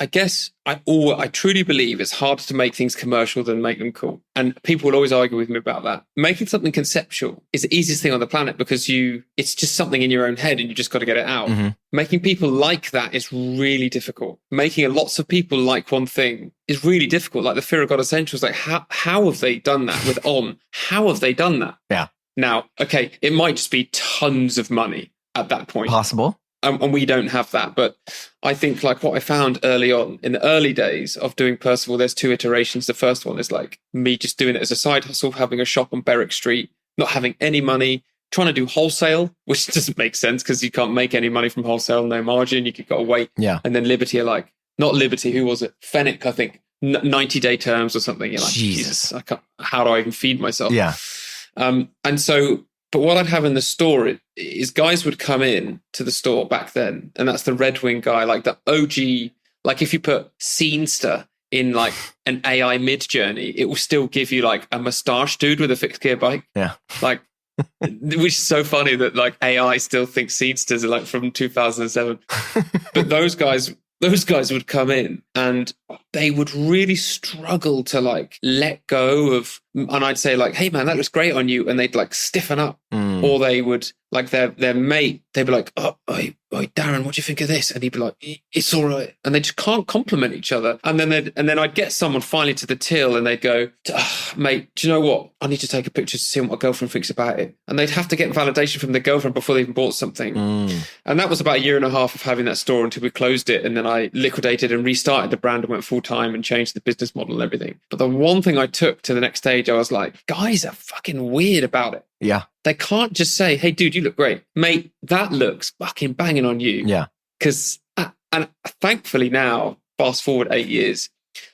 I guess I truly believe it's harder to make things commercial than make them cool. And people will always argue with me about that. Making something conceptual is the easiest thing on the planet because it's just something in your own head and you just got to get it out. Mm-hmm. Making people like that is really difficult. Making lots of people like one thing is really difficult. Like the Fear of God Essentials, like how have they done that with On? How have they done that? Yeah. Now, okay, it might just be tons of money at that point. Possible. And we don't have that. But I think like what I found early on in the early days of doing Percival, there's 2 iterations. The first one is like me just doing it as a side hustle, having a shop on Berwick Street, not having any money, trying to do wholesale, which doesn't make sense because you can't make any money from wholesale, no margin. You got to wait. Yeah. And then Liberty are like, not Liberty, who was it? Fenwick, I think, 90-day terms or something. You're like, Jesus, how do I even feed myself? Yeah. But what I'd have in the store is guys would come in to the store back then, and that's the Red Wing guy, like the OG. Like if you put Scenester in like an AI mid journey, it will still give you like a mustache dude with a fixed gear bike. Yeah, like which is so funny that like AI still thinks Scenesters are like from 2007. But those guys would come in and they would really struggle to like let go of, and I'd say like, hey man, that looks great on you. And they'd like stiffen up or they would like their mate, they'd be like, oh, Darren, what do you think of this? And he'd be like, it's all right. And they just can't compliment each other. And then I'd get someone finally to the till and they'd go, mate, do you know what? I need to take a picture to see what my girlfriend thinks about it. And they'd have to get validation from their girlfriend before they even bought something. And that was about 1.5 years of having that store until we closed it. And then I liquidated and restarted the brand and went full time and changed the business model and everything. But the one thing I took to the next stage, I was like, guys are fucking weird about it. Yeah. They can't just say, hey, dude, you look great. Mate, that looks fucking banging on you. Yeah. Because, and thankfully now, fast forward 8 years,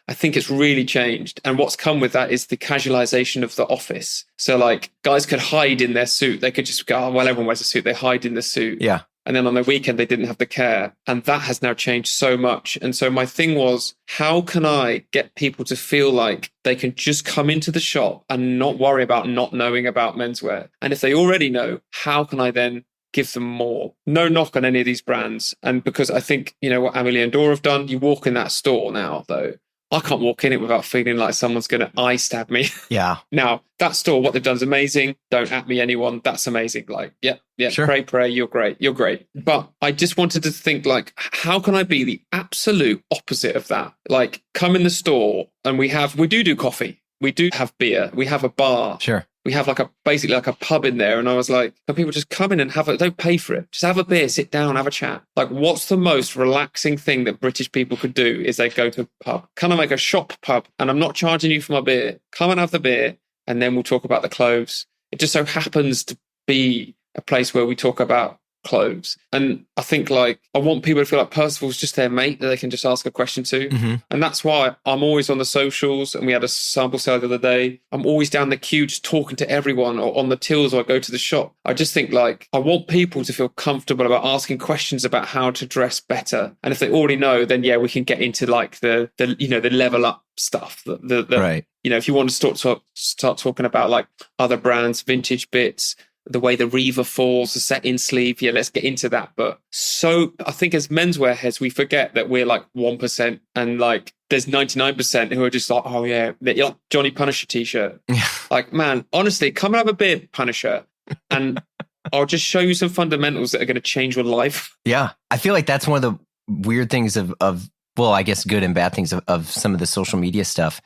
I think it's really changed. And what's come with that is the casualization of the office. So like guys could hide in their suit. They could just go, oh, well, everyone wears a suit. They hide in the suit. Yeah. And then on the weekend, they didn't have the care. And that has now changed so much. And so my thing was, how can I get people to feel like they can just come into the shop and not worry about not knowing about menswear? And if they already know, how can I then give them more? No knock on any of these brands. And because I think, you know, what Amelie and Dora have done, you walk in that store now, though, I can't walk in it without feeling like someone's going to eye stab me. Yeah. Now, that store, what they've done is amazing. Don't at me, anyone. That's amazing. Like, yeah, Sure. pray. You're great. But I just wanted to think, like, how can I be the absolute opposite of that? Like, come in the store and we do coffee. We do have beer. We have a bar. Sure. We have basically like a pub in there. And I was like, can people just come in and don't pay for it. Just have a beer, sit down, have a chat. Like, what's the most relaxing thing that British people could do is they go to a pub. Can I make a shop pub? And I'm not charging you for my beer. Come and have the beer. And then we'll talk about the clothes. It just so happens to be a place where we talk about clothes. And I think like, I want people to feel like Percival's just their mate that they can just ask a question to. Mm-hmm. And that's why I'm always on the socials. And we had a sample sale the other day. I'm always down the queue just talking to everyone, or on the tills, or I go to the shop. I just think like, I want people to feel comfortable about asking questions about how to dress better. And if they already know, then yeah, we can get into like the level up stuff. Right. You know, if you want to start talking about like other brands, vintage bits, the way the Reaver falls, the set-in sleeve, yeah, let's get into that. But so I think as menswear heads, we forget that we're like 1%, and like there's 99% who are just like, oh yeah, like Johnny Punisher t-shirt. Like, man, honestly, come and have a beer, Punisher, and I'll just show you some fundamentals that are going to change your life. Yeah, I feel like that's one of the weird things of well, I guess good and bad things of some of the social media stuff.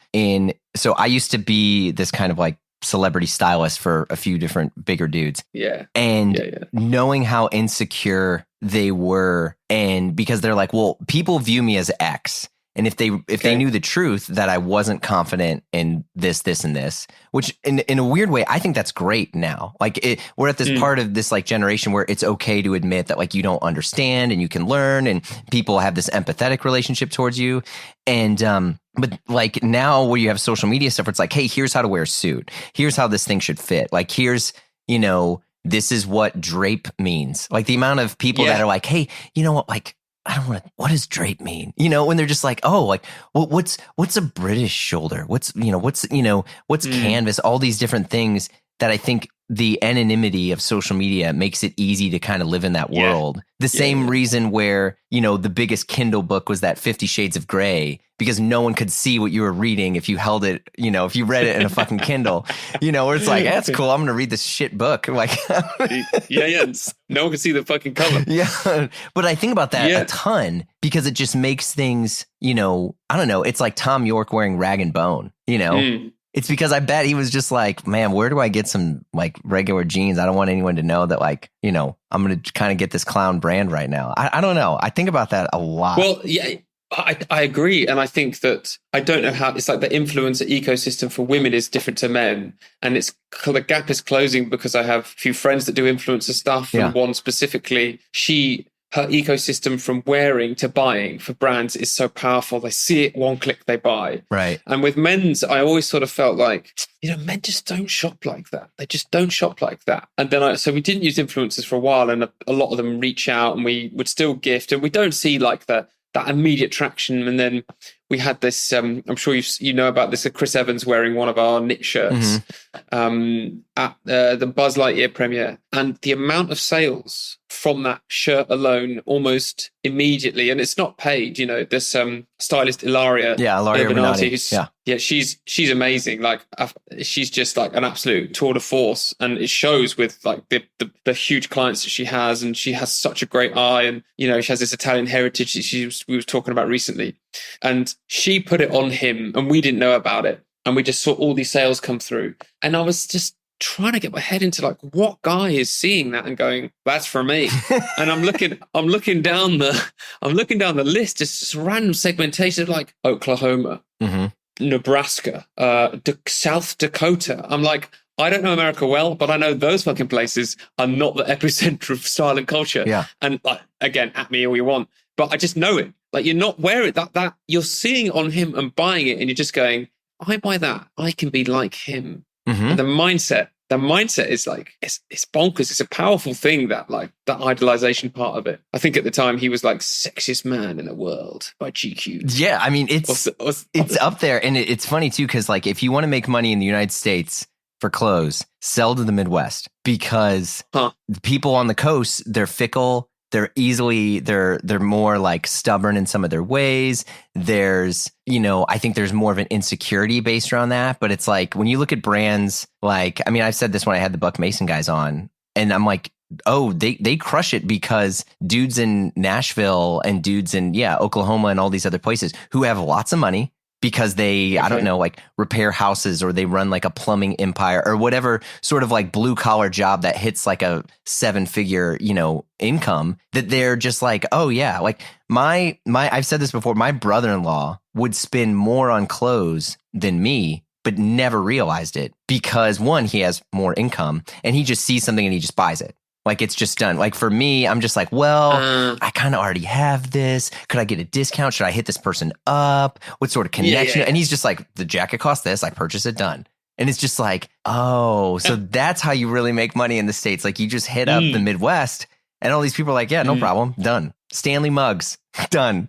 So I used to be this kind of like celebrity stylist for a few different bigger dudes. Yeah. And knowing how insecure they were, and because they're like, well, people view me as X. And if they knew the truth that I wasn't confident in this, and this, which in a weird way, I think that's great now. Like we're at this part of this like generation where it's okay to admit that like you don't understand and you can learn, and people have this empathetic relationship towards you. And but like now where you have social media stuff where it's like, hey, here's how to wear a suit. Here's how this thing should fit. Like here's, you know, this is what drape means. Like the amount of people that are like, hey, you know what, like, I don't want to, what does drape mean? You know, when they're just like, oh, like, what's a British shoulder? What's canvas? All these different things that I think the anonymity of social media makes it easy to kind of live in that world. The same reason where, you know, the biggest Kindle book was that 50 Shades of Grey, because no one could see what you were reading if you held it, you know, if you read it in a fucking Kindle, you know, where it's like, that's cool. I'm going to read this shit book. Like, no one can see the fucking cover. Yeah. But I think about that a ton because it just makes things, you know, I don't know. It's like Tom York wearing rag and bone, you know? It's because I bet he was just like, man, where do I get some like regular jeans? I don't want anyone to know that like, you know, I'm going to kind of get this clown brand right now. I don't know. I think about that a lot. Well, yeah, I agree. And I think that I don't know how it's like the influencer ecosystem for women is different to men. And the gap is closing because I have a few friends that do influencer stuff. And one specifically, her ecosystem from wearing to buying for brands is so powerful. They see it, one click, they buy. Right. And with men's, I always sort of felt like, you know, men just don't shop like that. They just don't shop like that. And then so we didn't use influencers for a while, and a lot of them reach out, and we would still gift, and we don't see like that immediate traction. And then we had this, I'm sure you know about this, Chris Evans wearing one of our knit shirts at the Buzz Lightyear premiere. And the amount of sales from that shirt alone almost immediately, and it's not paid, you know, this stylist Ilaria Urbanati, she's amazing. Like she's just like an absolute tour de force, and it shows with like the huge clients that she has, and she has such a great eye, and you know, she has this Italian heritage that we was talking about recently, and she put it on him and we didn't know about it, and we just saw all these sales come through, and I was just trying to get my head into like, what guy is seeing that and going, that's for me? And I'm looking down the list, just random segmentation of like Oklahoma, Nebraska, South Dakota. I'm like, I don't know America well, but I know those fucking places are not the epicenter of style and culture. Yeah. And like, again, at me all you want, but I just know it. Like you're not wearing that you're seeing it on him and buying it, and you're just going, I buy that, I can be like him. Mm-hmm. And the mindset is like it's bonkers. It's a powerful thing, that like that idolization part of it. I think at the time he was like sexiest man in the world by GQ. Yeah, I mean it's up there, and it's funny too because like if you want to make money in the United States for clothes, sell to the Midwest, because people on the coast, they're fickle. They're more like stubborn in some of their ways. There's, I think there's more of an insecurity based around that. But it's like when you look at brands like, I mean, I've said this when I had the Buck Mason guys on, and I'm like, oh, they crush it because dudes in Nashville and dudes in, Oklahoma and all these other places who have lots of money, because they, I don't know, like repair houses, or they run like a plumbing empire, or whatever sort of like blue collar job that hits like a 7-figure, income, that they're just like, oh yeah, like my I've said this before, my brother-in-law would spend more on clothes than me, but never realized it, because one, he has more income and he just sees something and he just buys it. Like it's just done. Like for me, I'm just like, well, I kind of already have this. Could I get a discount? Should I hit this person up? What sort of connection? Yeah. And he's just like, the jacket costs this. I purchase it, done. And it's just like, oh, so that's how you really make money in the States. Like you just hit up the Midwest, and all these people are like, yeah, no problem, done. Stanley mugs, done.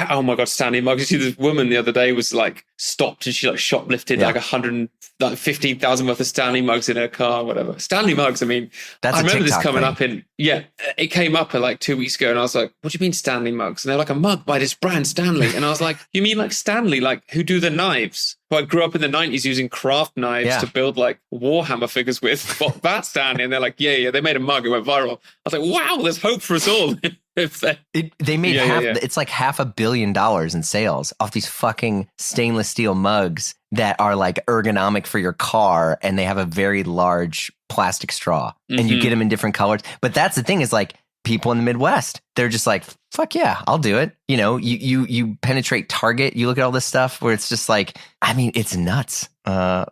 Oh my God, Stanley mugs. You see, this woman the other day was like stopped, and she like shoplifted like 115,000 worth of Stanley mugs in her car, whatever. Stanley mugs. I mean, I remember this coming up it came up like 2 weeks ago, and I was like, what do you mean Stanley mugs? And they're like, a mug by this brand, Stanley. And I was like, you mean like Stanley, like who do the knives? Who I grew up in the 90s using craft knives to build like Warhammer figures with. What, that Stanley? And they're like, yeah, they made a mug, it went viral. I was like, wow, there's hope for us all. They made it's like $500 million in sales off these fucking stainless steel mugs that are like ergonomic for your car, and they have a very large plastic straw, and you get them in different colors. But that's the thing, is like people in the Midwest, they're just like, fuck yeah, I'll do it. You penetrate Target, you look at all this stuff where it's just like, I mean, it's nuts. I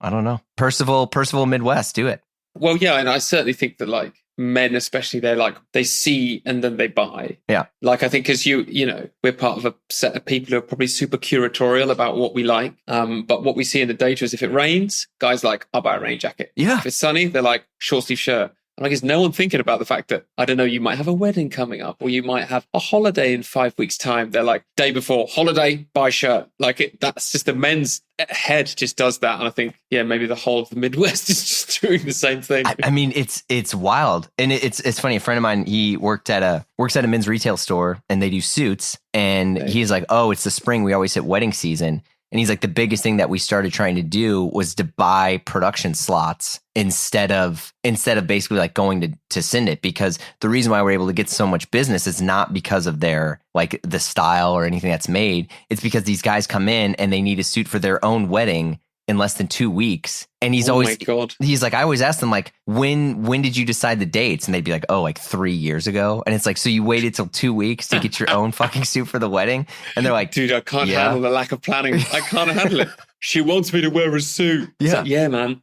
don't know. Percival Midwest, do it. Well, yeah, and I certainly think that like men especially, they're like, they see and then they buy. Yeah. Like I think because we're part of a set of people who are probably super curatorial about what we like. But what we see in the data is if it rains, guys like, I'll buy a rain jacket. Yeah. If it's sunny, they're like, short sleeve shirt. And I guess no one thinking about the fact that, I don't know, you might have a wedding coming up, or you might have a holiday in 5 weeks' time. They're like, day before, holiday, buy shirt. Like that's just the men's head just does that. And I think, maybe the whole of the Midwest is just doing the same thing. I mean, it's wild. And it's funny. A friend of mine, he works at a men's retail store, and they do suits. And he's like, oh, it's the spring. We always hit wedding season. And he's like, the biggest thing that we started trying to do was to buy production slots instead of basically like going to send it, because the reason why we're able to get so much business is not because of their like the style or anything that's made. It's because these guys come in and they need a suit for their own wedding in less than 2 weeks. And he's he's like, I always ask them like, when did you decide the dates? And they'd be like, oh, like 3 years ago. And it's like, so you waited till 2 weeks to get your own fucking suit for the wedding? And they're like, dude, I can't handle the lack of planning. I can't handle it. She wants me to wear a suit. Yeah. Like, yeah, man.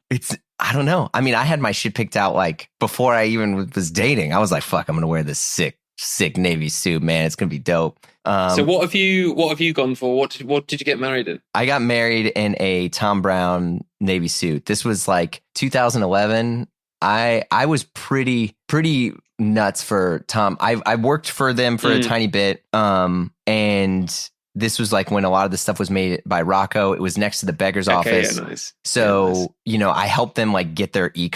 I don't know. I mean, I had my shit picked out like before I even was dating. I was like, fuck, I'm going to wear this sick Navy suit, man. It's going to be dope. So what have you gone for? What did you get married in? I got married in a Tom Brown Navy suit. This was like 2011. I was pretty nuts for Tom. I worked for them for a tiny bit. And this was like when a lot of the stuff was made by Rocco. It was next to the beggar's office. Yeah, nice. So, I helped them like get their their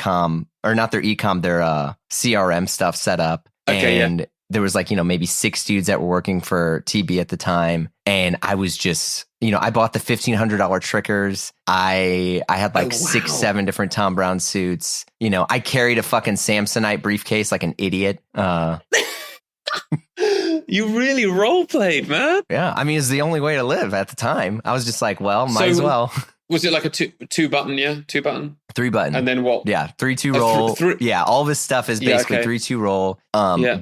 CRM stuff set up. And there was like, maybe 6 dudes that were working for TB at the time. And I was just, I bought the $1,500 trickers. I had like 6-7 different Tom Brown suits. I carried a fucking Samsonite briefcase like an idiot. You really role played, man. Yeah. I mean, it's the only way to live at the time. I was just like, well, might as well. Was it like a two button? Yeah. 2-button. 3-button. And then what? Yeah. 3-2 roll. Yeah. All this stuff is basically 3-2 roll.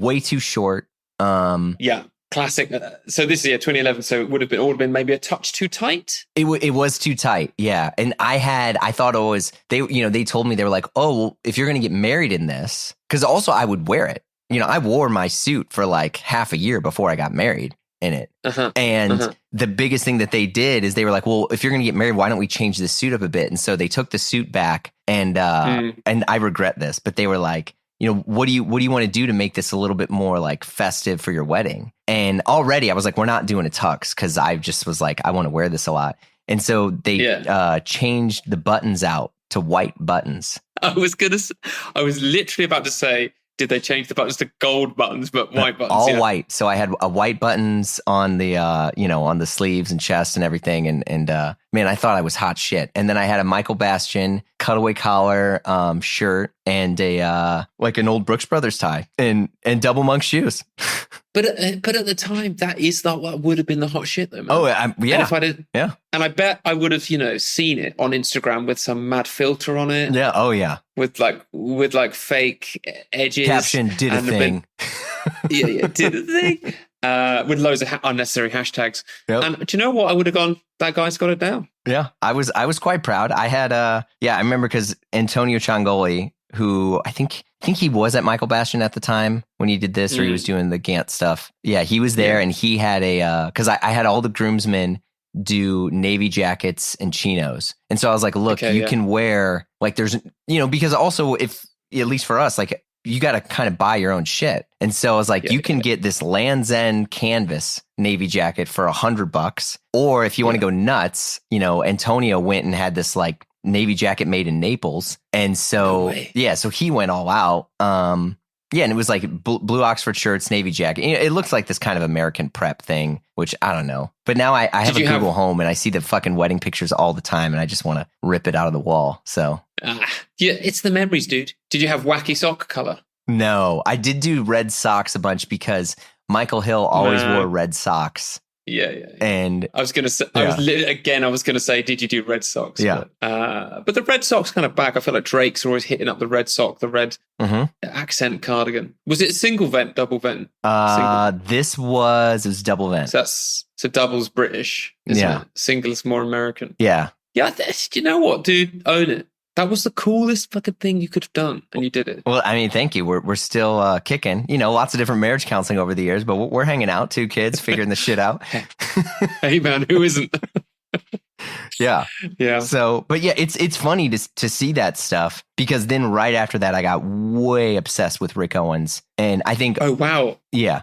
Way too short. Yeah. Classic. So this is 2011. So it would have been maybe a touch too tight. It was too tight. Yeah. And I thought it was, they told me, they were like, oh, well, if you're going to get married in this, because also I would wear it. I wore my suit for like half a year before I got married. in it. Uh-huh. And the biggest thing that they did is they were like, well, if you're going to get married, why don't we change the suit up a bit? And so they took the suit back, and I regret this, but they were like, what do you want to do to make this a little bit more like festive for your wedding? And already I was like, we're not doing a tux, because I just was like, I want to wear this a lot. And so they changed the buttons out to white buttons. I was literally about to say, did they change the buttons to gold buttons, but white buttons? All white. So I had a white buttons on the, on the sleeves and chest and everything. And man, I thought I was hot shit. And then I had a Michael Bastian cutaway collar shirt and a like an old Brooks Brothers tie and double monk shoes. But at the time, that is what would have been the hot shit, though, man. Oh, yeah. And if I did, and I bet I would have, seen it on Instagram with some mad filter on it. Yeah. Oh, yeah. With like fake edges. Caption did a thing. Did a thing. With loads of unnecessary hashtags. Yep. And do you know what? I would have gone, that guy's got it down. Yeah. I was quite proud. I had I remember because Antonio Ciangoli, who I think he was at Michael Bastian at the time when he did this, or he was doing the Gantt stuff. Yeah, he was there, and he had because I had all the groomsmen do navy jackets and chinos. And so I was like, look, you can wear, like, there's, because also, if, at least for us, like, you got to kind of buy your own shit. And so I was like, you can get this Land's End canvas navy jacket for $100, or if you want to go nuts, Antonio went and had this like navy jacket made in Naples. And so, so he went all out. And it was like blue Oxford shirts, navy jacket. It looks like this kind of American prep thing, which I don't know. But now I have a Google Home, and I see the fucking wedding pictures all the time, and I just want to rip it out of the wall. So it's the memories, dude. Did you have wacky sock color? No, I did do red socks a bunch because Michael Hill always wore red socks. Yeah. And I was going to say, I was going to say, did you do red socks? Yeah. But the red socks kind of back. I feel like Drake's always hitting up the red sock, the red accent cardigan. Was it single vent, double vent? This was double vent. So double's British. Isn't it? Single's more American. Yeah. Yeah. You know what, dude? Own it. That was the coolest fucking thing you could have done, and you did it. Well, I mean, thank you. We're still kicking. Lots of different marriage counseling over the years, but we're hanging out, 2 kids, figuring this shit out. Hey, man, who isn't? Yeah. Yeah. So, but yeah, it's funny to see that stuff, because then right after that, I got way obsessed with Rick Owens, and I think, oh wow, yeah.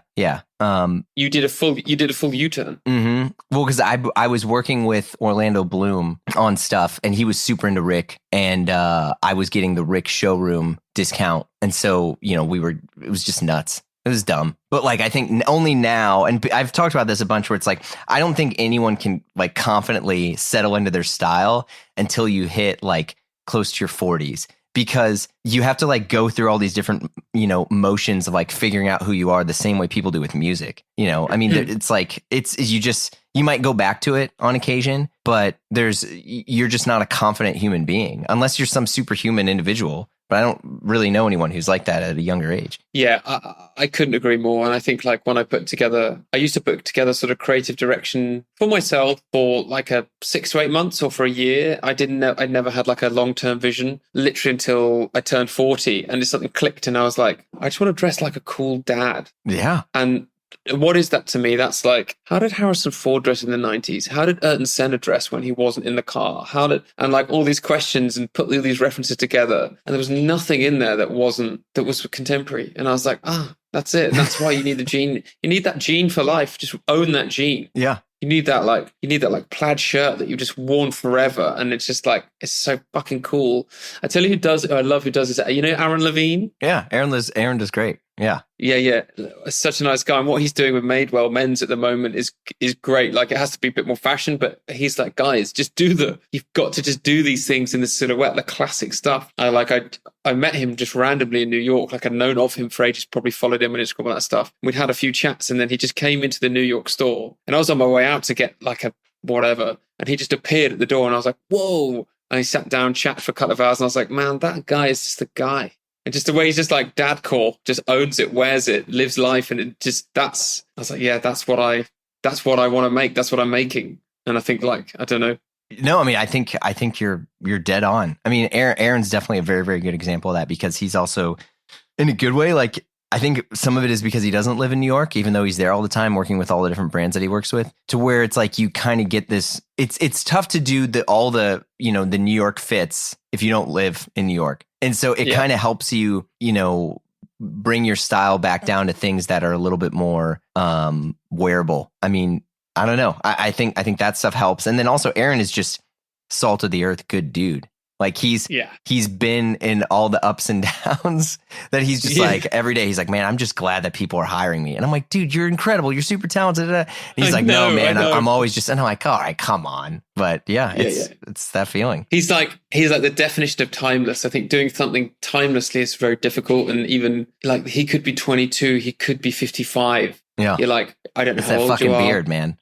You did a full U-turn. Mm-hmm. Well, because I was working with Orlando Bloom on stuff, and he was super into Rick, and I was getting the Rick showroom discount, and so it was just nuts. It was dumb. But like, I think only now, and I've talked about this a bunch, where it's like, I don't think anyone can like confidently settle into their style until you hit like close to your 40s, because you have to like go through all these different, motions of like figuring out who you are the same way people do with music. I mean, it's like, you might go back to it on occasion, but you're just not a confident human being unless you're some superhuman individual. But I don't really know anyone who's like that at a younger age. Yeah, I couldn't agree more. And I think like when I used to put together sort of creative direction for myself for like a 6 to 8 months or for a year. I never had like a long-term vision, literally until I turned 40, and something clicked, and I was like, I just want to dress like a cool dad. Yeah. And what is that to me? That's like, how did Harrison Ford dress in the 90s? How did Ayrton Senna dress when he wasn't in the car? And like all these questions, and put all these references together, and there was nothing in there that was contemporary. And I was like, that's it. That's why you need the gene. You need that gene for life. Just own that gene. Yeah. You need that plaid shirt that you've just worn forever. And it's just like, it's so fucking cool. I tell you I love who does this. Aaron Levine? Yeah. Aaron does great. Yeah. Yeah. Such a nice guy. And what he's doing with Madewell Men's at the moment is great. Like, it has to be a bit more fashion, but he's like, guys, you've got to just do these things in the silhouette, the classic stuff. I met him just randomly in New York. Like, I'd known of him for ages, probably followed him on Instagram, all that stuff. We'd had a few chats, and then he just came into the New York store, and I was on my way out to get like a whatever, and he just appeared at the door, and I was like, whoa. And he sat down, chatted for a couple of hours, and I was like, man, that guy is just the guy. And just the way he's just like dadcore, just owns it, wears it, lives life. And I was like, yeah, that's what I want to make. That's what I'm making. And I think like, I don't know. No, I mean, I think you're dead on. I mean, Aaron's definitely a very, very good example of that, because he's also in a good way. Like, I think some of it is because he doesn't live in New York, even though he's there all the time working with all the different brands that he works with, to where it's like you kind of get this. It's tough to do all the the New York fits if you don't live in New York. And so it kind of helps you, bring your style back down to things that are a little bit more wearable. I mean, I don't know. I think that stuff helps. And then also Aaron is just salt of the earth, good dude. Like he's been in all the ups and downs that he's just like every day. He's like, man, I'm just glad that people are hiring me. And I'm like, dude, you're incredible. You're super talented. And he's like, no, man, I'm always just, and I'm like, all right, come on. But it's that feeling. He's like the definition of timeless. I think doing something timelessly is very difficult. And even like he could be 22, he could be 55. Yeah. You're like, I don't know how old you are. That fucking beard, man.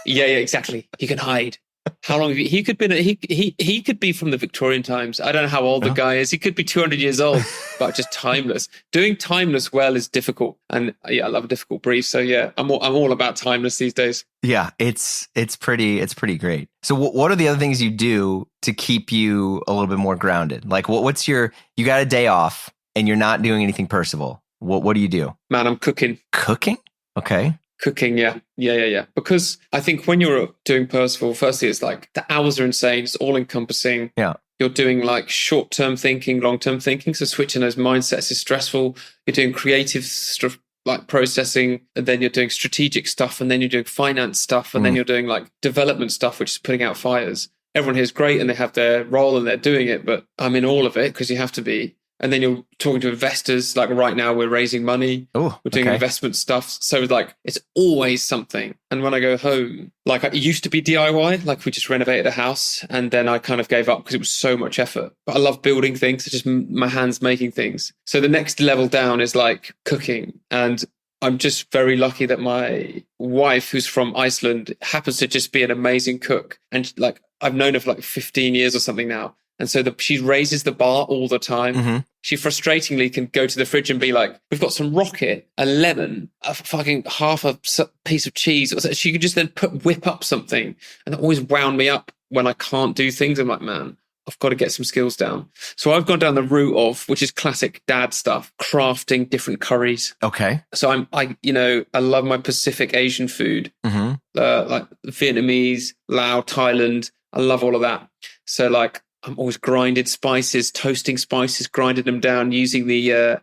Yeah, exactly. He can hide. How long have you, he could be he could be from the Victorian times. I don't know how old the guy is. He could be 200 years old, but just timeless. Doing timeless well is difficult, and I love a difficult brief. So I'm all about timeless these days. Yeah, it's pretty great. So what are the other things you do to keep you a little bit more grounded? Like what's you got a day off and you're not doing anything Percival. What do you do? Man, I'm cooking. Cooking? Okay. Cooking, yeah. Because I think when you're doing Percival, firstly, it's like the hours are insane. It's all encompassing. Yeah. You're doing like short-term thinking, long-term thinking. So switching those mindsets is stressful. You're doing creative stuff like processing, and then you're doing strategic stuff, and then you're doing finance stuff, and then you're doing like development stuff, which is putting out fires. Everyone here is great and they have their role and they're doing it, but I'm in all of it because you have to be. And then you're talking to investors. Like right now, we're raising money. We're doing investment stuff. So like it's always something. And when I go home, like it used to be DIY, like we just renovated a house, and then I kind of gave up because it was so much effort. But I love building things, so just my hands making things. So the next level down is like cooking, and I'm just very lucky that my wife, who's from Iceland, happens to just be an amazing cook. And like I've known her for like 15 years or something now. And so she raises the bar all the time. Mm-hmm. She frustratingly can go to the fridge and be like, we've got some rocket, a lemon, a fucking half a piece of cheese. She could just then whip up something. And that always wound me up when I can't do things. I'm like, man, I've got to get some skills down. So I've gone down the route of, which is classic dad stuff, crafting different curries. Okay. So I love my Pacific Asian food, like Vietnamese, Lao, Thailand. I love all of that. So like, I'm always grinded spices, toasting spices, grinding them down using the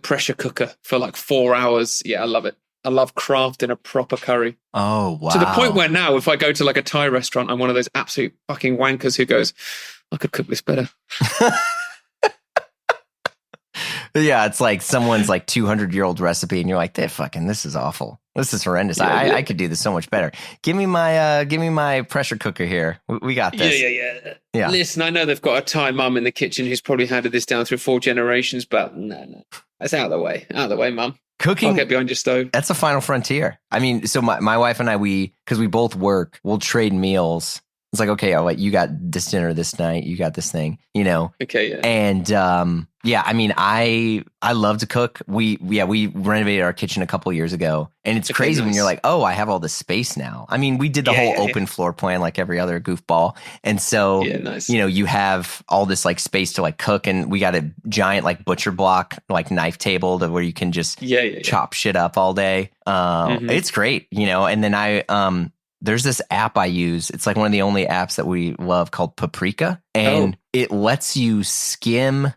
pressure cooker for like 4 hours. Yeah, I love it. I love crafting a proper curry. Oh, wow. To the point where now, if I go to like a Thai restaurant, I'm one of those absolute fucking wankers who goes, I could cook this better. Yeah, it's like someone's like 200-year-old recipe, and you're like, this is awful. This is horrendous. Yeah, I could do this so much better. Give me my pressure cooker here. We got this. Yeah. Listen, I know they've got a Thai mum in the kitchen who's probably handed this down through 4 generations, but no, it's out of the way. Out of the way, mum. Cooking, I'll get behind your stove. That's a final frontier. I mean, so my wife and I, because we both work, we'll trade meals. It's like, okay, you got this dinner this night, you got this thing, Okay, yeah. And I mean, I love to cook. We renovated our kitchen a couple years ago, and it's crazy when you're like, oh, I have all this space now. I mean, we did the whole open floor plan like every other goofball, and so you have all this like space to like cook, and we got a giant like butcher block like knife table where you can just chop shit up all day. It's great, and then there's this app I use. It's like one of the only apps that we love called Paprika. And it lets you skim,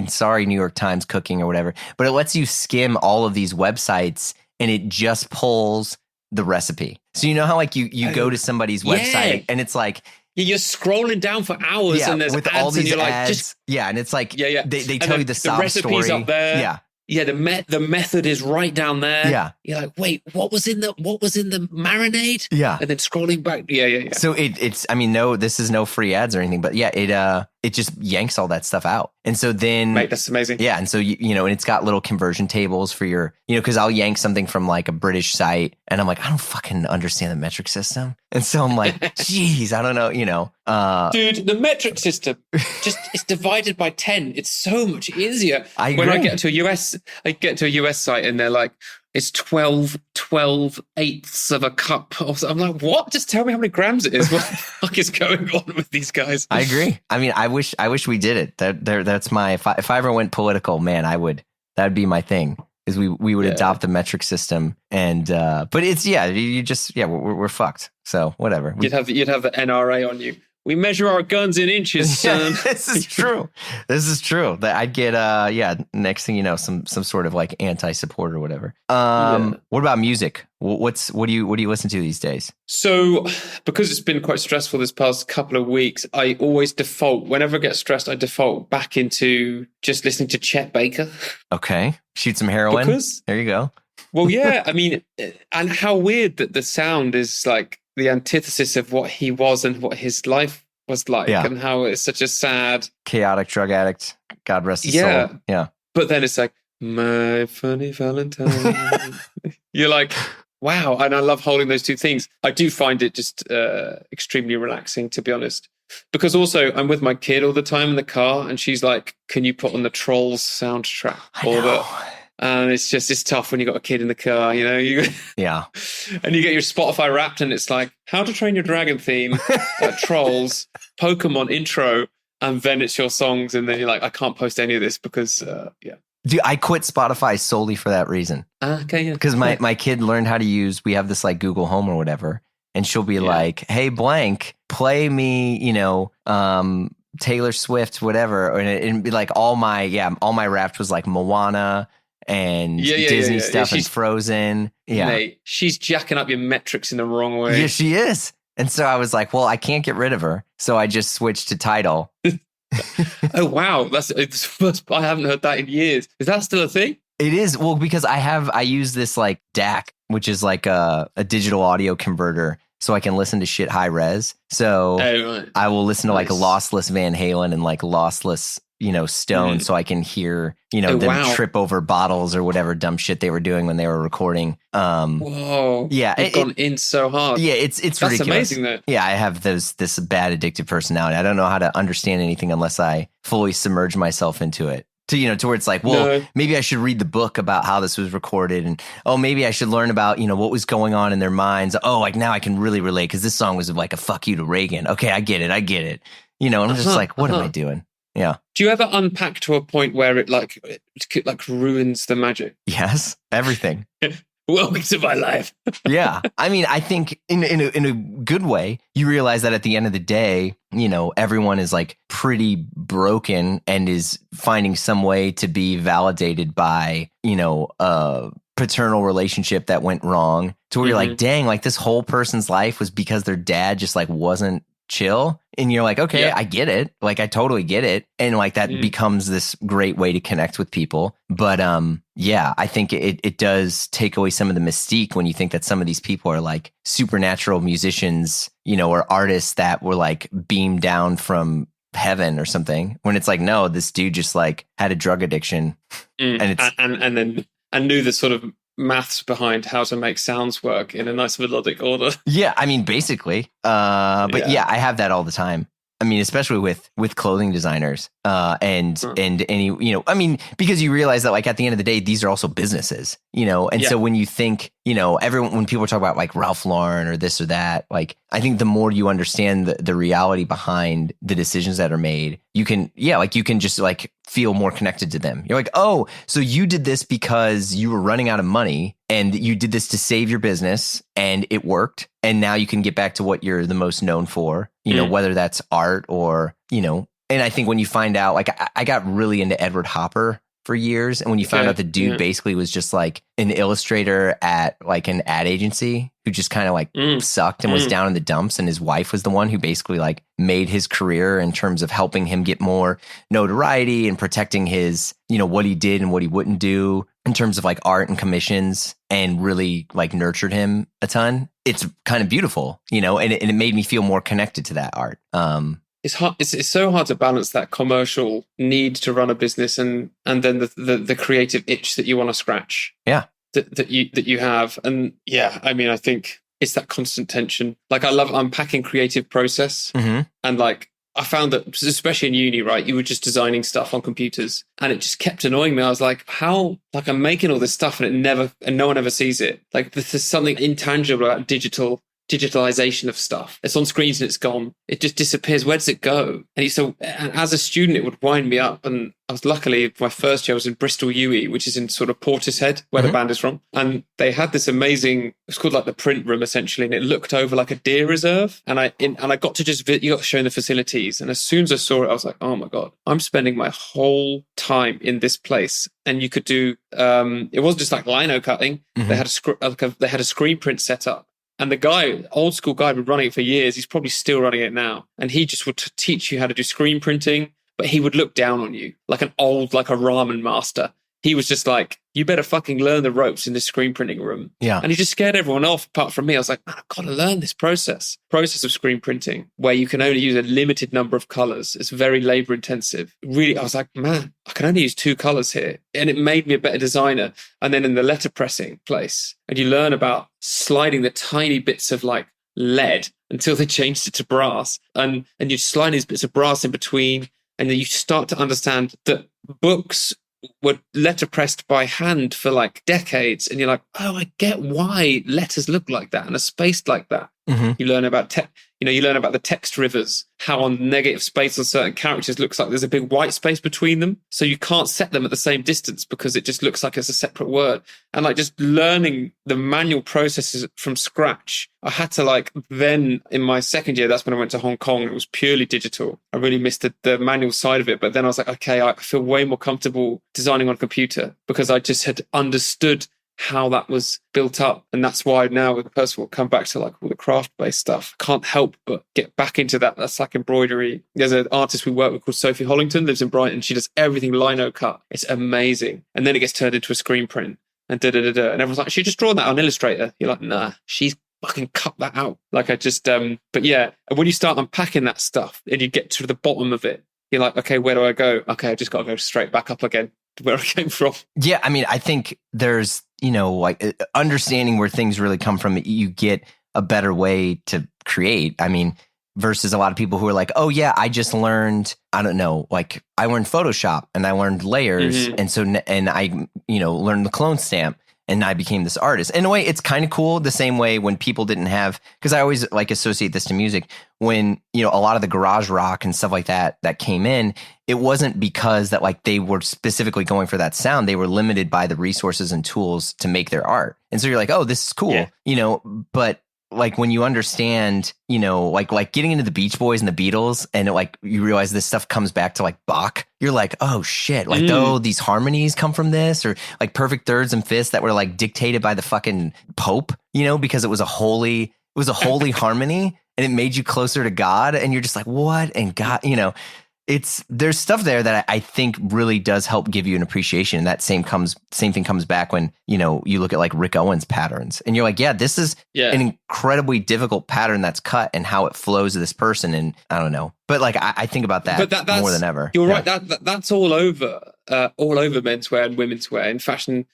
sorry, New York Times cooking or whatever, but it lets you skim all of these websites and it just pulls the recipe. So you know how like you go to somebody's website and it's like, you're scrolling down for hours and there's with ads all these and you're ads. like, and it's like, they tell you the sob recipe's story. Up there. Yeah. Yeah, the method is right down there. Yeah. You're like, wait, what was in the marinade? Yeah. And then scrolling back. Yeah. So it's no, this is no free ads or anything, but it just yanks all that stuff out. And so then, mate, that's amazing. Yeah. And so, and it's got little conversion tables for your, cause I'll yank something from like a British site and I'm like, I don't fucking understand the metric system. And so I'm like, geez, I don't know, dude, the metric system it's divided by 10. It's so much easier. I agree. When I get to a US site and they're like, it's 12 eighths of a cup. I'm like, what? Just tell me how many grams it is. What the fuck is going on with these guys? I agree. I mean, I wish we did it. That's my, if I ever went political, man, I would That'd be my thing. Is we would Yeah. adopt the metric system, and but it's you just we're fucked. So whatever. You'd have the NRA on you. We measure our guns in inches, son. This is true. That I'd get next thing you know, some sort of like anti-support or whatever. What about music? What do you listen to these days? So, because it's been quite stressful this past couple of weeks, I always default, whenever I get stressed, I default back into just listening to Chet Baker. Okay. Shoot some heroin. There you go. Well, yeah, I mean, and how weird that the sound is like the antithesis of what he was and what his life was like, and how it's such a sad, chaotic drug addict. God rest his soul. Yeah. But then it's like, my funny Valentine. You're like, wow. And I love holding those two things. I do find it just extremely relaxing, to be honest. Because also I'm with my kid all the time in the car, and she's like, can you put on the Trolls soundtrack? And it's tough when you got a kid in the car, you know. Yeah. And you get your Spotify Wrapped, and it's like How to Train Your Dragon theme, Trolls, Pokemon intro, and then it's your songs, and then you're like, I can't post any of this because, Dude, I quit Spotify solely for that reason. Okay, yeah. Because my kid learned how to use. We have this like Google Home or whatever, and she'll be like, "Hey, blank, play me," Taylor Swift, whatever, and it'd be like all my Wrapped was like Moana and Disney stuff and Frozen. Yeah. Mate, she's jacking up your metrics in the wrong way. Yeah, she is. And so I was like, well, I can't get rid of her. So I just switched to Tidal. Oh, wow. It's the first, I haven't heard that in years. Is that still a thing? It is. Well, because I use this like DAC, which is like a digital audio converter. So I can listen to shit high res. So I will listen to like a lossless Van Halen and like lossless, Stone. So I can hear, them trip over bottles or whatever dumb shit they were doing when they were recording. Whoa. Yeah. It's gone in so hard. Yeah. It's That's ridiculous. Amazing though. Yeah. I have this bad addictive personality. I don't know how to understand anything unless I fully submerge myself into it. To where it's like, well, maybe I should read the book about how this was recorded, and maybe I should learn about what was going on in their minds. Oh, like now I can really relate because this song was like a fuck you to Reagan. Okay, I get it. And I'm just like, what am I doing? Yeah. Do you ever unpack to a point where it like ruins the magic? Yes, everything. Welcome to my life. Yeah. I mean, I think in a good way, you realize that at the end of the day, everyone is like pretty broken and is finding some way to be validated by, a paternal relationship that went wrong, to where you're like, dang, like this whole person's life was because their dad just like wasn't chill. And you're like, okay, I get it. Like, I totally get it. And like that becomes this great way to connect with people. But I think it does take away some of the mystique when you think that some of these people are like supernatural musicians, or artists that were like beamed down from heaven or something, when it's like, no, this dude just like had a drug addiction and knew the sort of maths behind how to make sounds work in a nice melodic order. Yeah, I mean, basically. But I have that all the time. I mean, especially with clothing designers, and any, I mean, because you realize that like at the end of the day, these are also businesses, and so when you think, when people talk about like Ralph Lauren or this or that, like, I think the more you understand the reality behind the decisions that are made, you can just like feel more connected to them. You're like, oh, so you did this because you were running out of money and you did this to save your business and it worked. And now you can get back to what you're the most known for, whether that's art or, and I think when you find out, like I got really into Edward Hopper for years. And when you found out the dude basically was just like an illustrator at like an ad agency who just kind of like sucked and was down in the dumps. And his wife was the one who basically like made his career in terms of helping him get more notoriety and protecting his, what he did and what he wouldn't do in terms of like art and commissions, and really like nurtured him a ton. It's kind of beautiful, and it made me feel more connected to that art. It's hard. It's so hard to balance that commercial need to run a business and then the creative itch that you want to scratch. Yeah. That you have. And I mean, I think it's that constant tension. Like, I love unpacking creative process. And like, I found that, especially in uni, right, you were just designing stuff on computers and it just kept annoying me. I was like, how, like, I'm making all this stuff and no one ever sees it. Like, there's something intangible about digital digitalization of stuff. It's on screens and it's gone. It just disappears. Where does it go? And as a student, it would wind me up. And I was luckily, my first year I was in Bristol UE, which is in sort of Portishead, where the band is from. And they had this amazing, it's called like the print room essentially. And it looked over like a deer reserve. And I got to you got shown the facilities. And as soon as I saw it, I was like, oh my God, I'm spending my whole time in this place. And you could do, it wasn't just like lino cutting. They had they had a screen print set up. And the guy, old school guy, had been running it for years. He's probably still running it now. And he just would teach you how to do screen printing, but he would look down on you like like a ramen master. He was just like, you better fucking learn the ropes in this screen printing room. Yeah. And he just scared everyone off apart from me. I was like, man, I've got to learn this process of screen printing where you can only use a limited number of colors. It's very labor intensive. Really, I was like, man, I can only use 2 colors here. And it made me a better designer. And then in the letterpressing place, and you learn about sliding the tiny bits of like lead until they changed it to brass. And you slide these bits of brass in between. And then you start to understand that books were letterpressed by hand for like decades. And you're like, oh, I get why letters look like that and are spaced like that. You learn about you learn about the text rivers, how on negative space on certain characters looks like there's a big white space between them. So you can't set them at the same distance because it just looks like it's a separate word. And like just learning the manual processes from scratch. I had to like, then in my second year, that's when I went to Hong Kong. It was purely digital. I really missed the manual side of it. But then I was like, okay, I feel way more comfortable designing on a computer because I just had understood how that was built up. And that's why now with Percival, come back to like all the craft-based stuff. Can't help but get back into that. That's like embroidery. There's an artist we work with called Sophie Hollington, lives in Brighton. She does everything lino cut. It's amazing. And then it gets turned into a screen print and da-da-da-da. And everyone's like, she just drawn that on Illustrator. You're like, nah, she's fucking cut that out. Like I just, but yeah. And when you start unpacking that stuff and you get to the bottom of it, you're like, okay, where do I go? Okay, I just got to go straight back up again to where I came from. Yeah, I mean, I think there's, like understanding where things really come from, you get a better way to create. I mean, versus a lot of people who are like, oh yeah, I just learned, I don't know, like I learned Photoshop and I learned layers. And so, and I, learned the clone stamp. And I became this artist. In a way, it's kind of cool. The same way when people didn't have, because I always like associate this to music. When a lot of the garage rock and stuff like that came in, it wasn't because that like they were specifically going for that sound. They were limited by the resources and tools to make their art. And so you're like, oh, this is cool, But like when you understand, like getting into the Beach Boys and the Beatles, and like you realize this stuff comes back to like Bach, you're like, oh shit, like these harmonies come from this, or like perfect thirds and fifths that were like dictated by the fucking Pope, because it was a holy harmony and it made you closer to God, and you're just like, what? And God, there's stuff there that I think really does help give you an appreciation. And that same thing comes back when, you look at like Rick Owens patterns and you're like, yeah, this is an incredibly difficult pattern that's cut and how it flows to this person. And I don't know, but like, I think about that that's, more than ever. You're right. That's all over menswear and women's wear in fashion.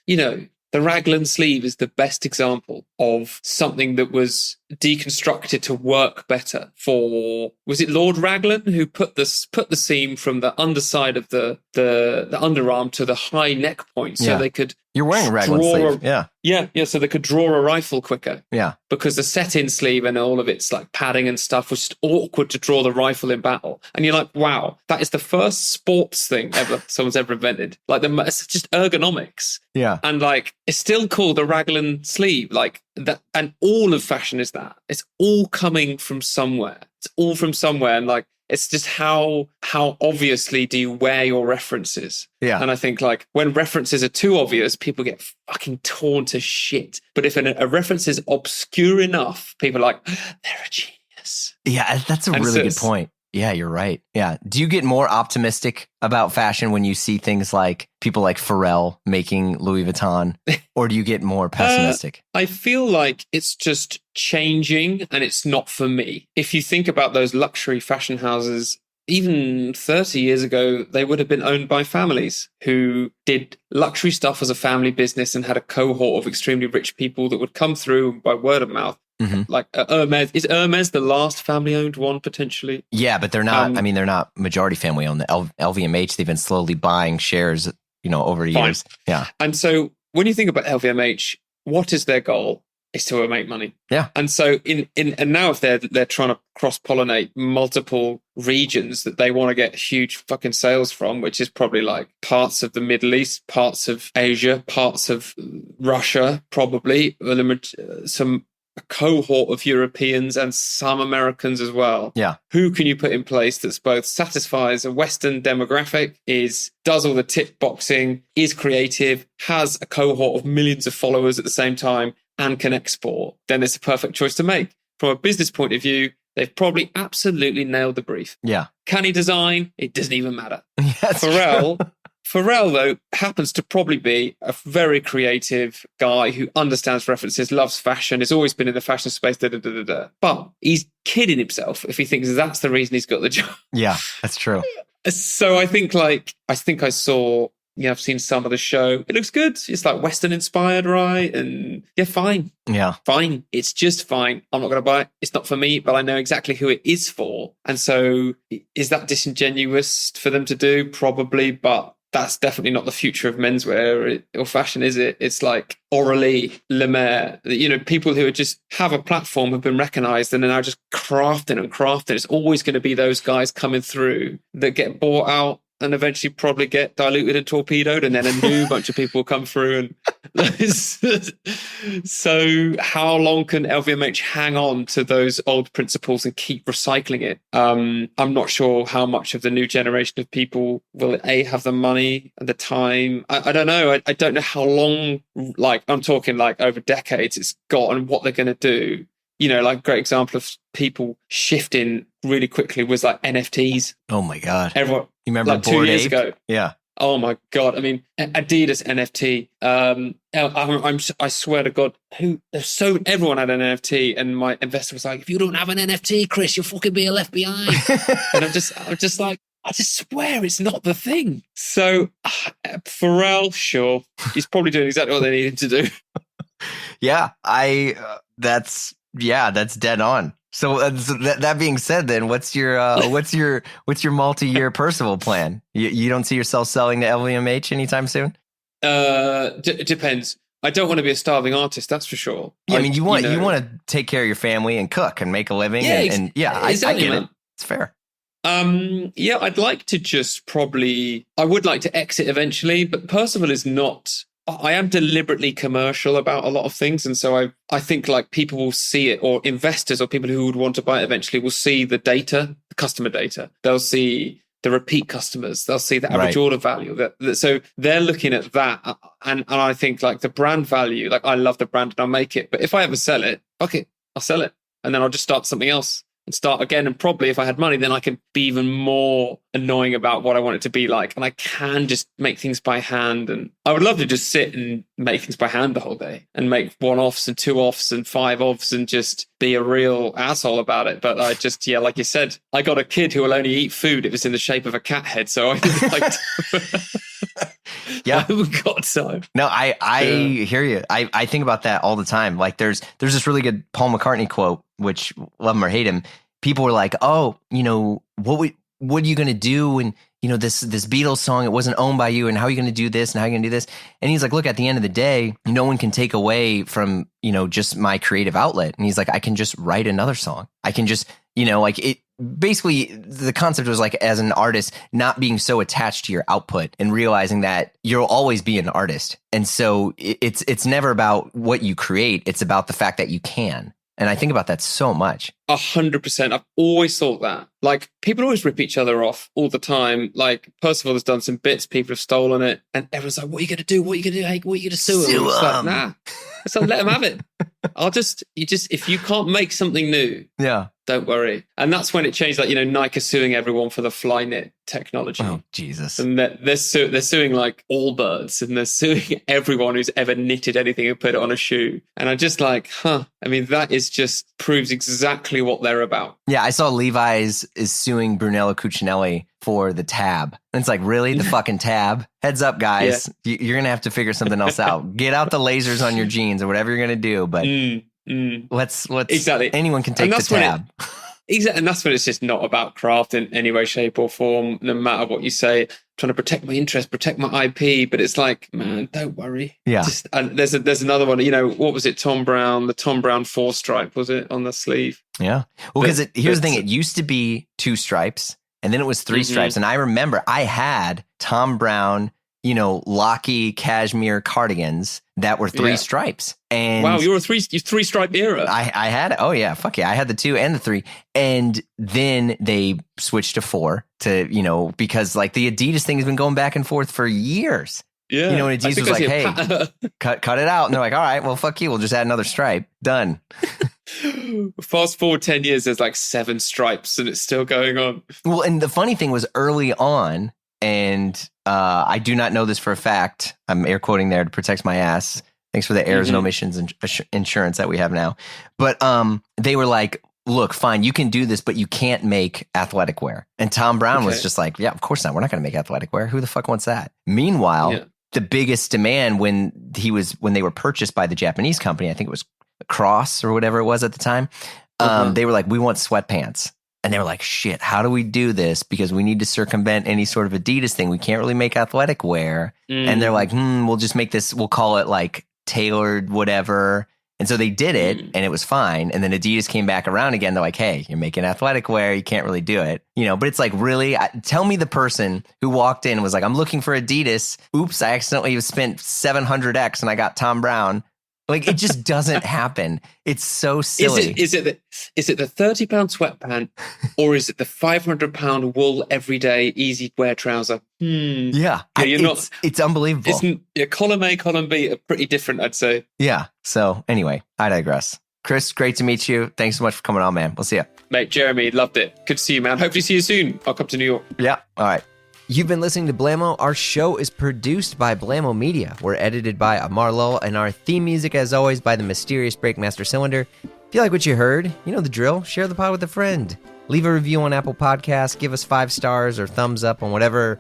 The raglan sleeve is the best example of something that was deconstructed to work better for, was it Lord Raglan who put the seam from the underside of the underarm to the high neck point so they could You're wearing a raglan sleeve. Yeah, so they could draw a rifle quicker. Yeah. Because the set-in sleeve and all of its like padding and stuff was just awkward to draw the rifle in battle. And you're like, wow, that is the first sports thing someone's ever invented. Like it's just ergonomics. Yeah. And like it's still called a raglan sleeve. Like that, and all of fashion is that. It's all coming from somewhere. It's all from somewhere. And like it's just how obviously do you wear your references? Yeah. And I think like when references are too obvious, people get fucking torn to shit. But if a reference is obscure enough, people are like, they're a genius. Yeah, that's a really good point. Yeah, you're right. Yeah. Do you get more optimistic about fashion when you see things like people like Pharrell making Louis Vuitton, or do you get more pessimistic? I feel like it's just changing and it's not for me. If you think about those luxury fashion houses, even 30 years ago, they would have been owned by families who did luxury stuff as a family business and had a cohort of extremely rich people that would come through by word of mouth. Mm-hmm. Like Hermes, is Hermes the last family-owned one potentially? Yeah, but they're not. I mean, they're not majority family-owned. The LVMH, they've been slowly buying shares, over the years. Yeah. And so when you think about LVMH, what is their goal? is to make money. Yeah. And so and now if they're trying to cross-pollinate multiple regions that they want to get huge fucking sales from, which is probably like parts of the Middle East, parts of Asia, parts of Russia, probably some a cohort of Europeans and some Americans as well. Yeah. Who can you put in place that's both satisfies a Western demographic, does all the tip boxing, is creative, has a cohort of millions of followers at the same time, and can export? Then it's a perfect choice to make. From a business point of view, they've probably absolutely nailed the brief. Yeah. Can he design? It doesn't even matter. Pharrell, though, happens to probably be a very creative guy who understands references, loves fashion, has always been in the fashion space, But he's kidding himself if he thinks that's the reason he's got the job. Yeah, that's true. So I think I saw, I've seen some of the show. It looks good. It's like Western inspired, right? And yeah, fine. Yeah. Fine. It's just fine. I'm not going to buy it. It's not for me, but I know exactly who it is for. And so is that disingenuous for them to do? Probably, but that's definitely not the future of menswear or fashion, is it? It's like Aurelie, Le Maire, people who just have a platform, have been recognized and are now just crafting and crafting. It's always going to be those guys coming through that get bought out and eventually probably get diluted and torpedoed, and then a new bunch of people will come through. And so how long can LVMH hang on to those old principles and keep recycling it? I'm not sure how much of the new generation of people will have the money and the time. I don't know. I don't know how long, I'm talking over decades it's got, and what they're going to do. Great example of people shifting really quickly was NFTs. Oh my God. Everyone, you remember 2 years ago? Yeah. Oh my God. I mean, Adidas NFT. I swear to God, everyone had an NFT, and my investor was like, if you don't have an NFT, Chris, you'll fucking be left behind. And I'm just like, I just swear it's not the thing. So Pharrell, sure. He's probably doing exactly what they need him to do. Yeah. That's dead on. So that being said, then what's your multi-year Percival plan? You don't see yourself selling to LVMH anytime soon? Depends. I don't want to be a starving artist, that's for sure. Yeah, I mean, you want to take care of your family and cook and make a living. Yeah, exactly, I get it. It's fair. I'd like to I would like to exit eventually, but Percival is not. I am deliberately commercial about a lot of things. And so I think people will see it, or investors or people who would want to buy it eventually will see the data, the customer data. They'll see the repeat customers. They'll see the average order value. So they're looking at that. And I think the brand value, I love the brand and I'll make it. But if I ever sell it, fuck it, I'll sell it. And then I'll just start something else and start again. And probably if I had money, then I could be even more annoying about what I want it to be like. And I can just make things by hand. And I would love to just sit and make things by hand the whole day and make 1-offs and 2-offs and 5-offs and just be a real asshole about it. But I just, like you said, I got a kid who will only eat food if it's in the shape of a cat head. So I yeah, I haven't got time. No, I hear you. I think about that all the time. There's this really good Paul McCartney quote, which love him or hate him. People were like, oh, what are you going to do when, this Beatles song, it wasn't owned by you, and how are you going to do this and how are you going to do this? And he's like, look, at the end of the day, no one can take away from, just my creative outlet. And he's like, I can just write another song. I can just, it basically the concept was as an artist, not being so attached to your output and realizing that you'll always be an artist. And so it's never about what you create. It's about the fact that you can. And I think about that so much. 100%. I've always thought that. People always rip each other off all the time. Percival has done some bits, people have stolen it, and everyone's like, what are you going to do? What are you going to do, Hank? What are you going to sue him? It's like, nah. It's like, let him have it. If you can't make something new, don't worry. And that's when it changed. Nike suing everyone for the Flyknit technology. Oh, Jesus. And they're suing Allbirds, and they're suing everyone who's ever knitted anything and put it on a shoe. And I'm just like, I mean, that is just proves exactly what they're about. Yeah, I saw Levi's is suing Brunello Cucinelli for the tab. And it's like, really? The fucking tab? Heads up, guys. Yeah. You're going to have to figure something else out. Get out the lasers on your jeans or whatever you're going to do. But let's exactly. Anyone can take the tab. Exactly, and that's when it's just not about craft in any way, shape, or form. No matter what you say, trying to protect my interest, protect my IP, but it's like, man, don't worry. Yeah. Just and there's another one. You know, what was it? Tom Brown, the Tom Brown 4-stripe was it on the sleeve? Yeah. Well, because here's the thing: it used to be 2 stripes, and then it was 3 stripes. And I remember I had Tom Brown, Locky cashmere cardigans that were 3 stripes. And wow, you're a 3-stripe era. I had it. Oh yeah, fuck yeah. I had the 2 and the 3. And then they switched to 4 to, because like the Adidas thing has been going back and forth for years. Yeah. And Adidas was like, hey, cut it out. And they're like, all right, well, fuck you. We'll just add another stripe. Done. Fast forward 10 years, there's like 7 stripes and it's still going on. Well, and the funny thing was early on, and I do not know this for a fact. I'm air quoting there to protect my ass. Thanks for the errors and omissions insurance that we have now. But they were like, look, fine, you can do this, but you can't make athletic wear. And Tom Brown was just like, yeah, of course not. We're not going to make athletic wear. Who the fuck wants that? Meanwhile, the biggest demand when they were purchased by the Japanese company, I think it was Cross or whatever it was at the time, they were like, we want sweatpants. And they were like, shit, how do we do this? Because we need to circumvent any sort of Adidas thing. We can't really make athletic wear. And they're like, we'll just make this, we'll call it like tailored whatever. And so they did it and it was fine. And then Adidas came back around again. They're like, hey, you're making athletic wear. You can't really do it. But it's like, really? Tell me the person who walked in and was like, I'm looking for Adidas. Oops, I accidentally spent 700X and I got Tom Brown. Like, it just doesn't happen. It's so silly. Is it the £30 sweatpant or is it the £500 wool everyday easy wear trouser? Yeah, it's unbelievable. Column A, column B are pretty different, I'd say. Yeah. So anyway, I digress. Chris, great to meet you. Thanks so much for coming on, man. We'll see you. Mate, Jeremy, loved it. Good to see you, man. Hopefully see you soon. I'll come to New York. Yeah. All right. You've been listening to Blamo. Our show is produced by Blamo Media. We're edited by Amar Lowell, and our theme music, as always, by the mysterious Breakmaster Cylinder. If you like what you heard, you know the drill. Share the pod with a friend. Leave a review on Apple Podcasts. Give us 5 stars or thumbs up on whatever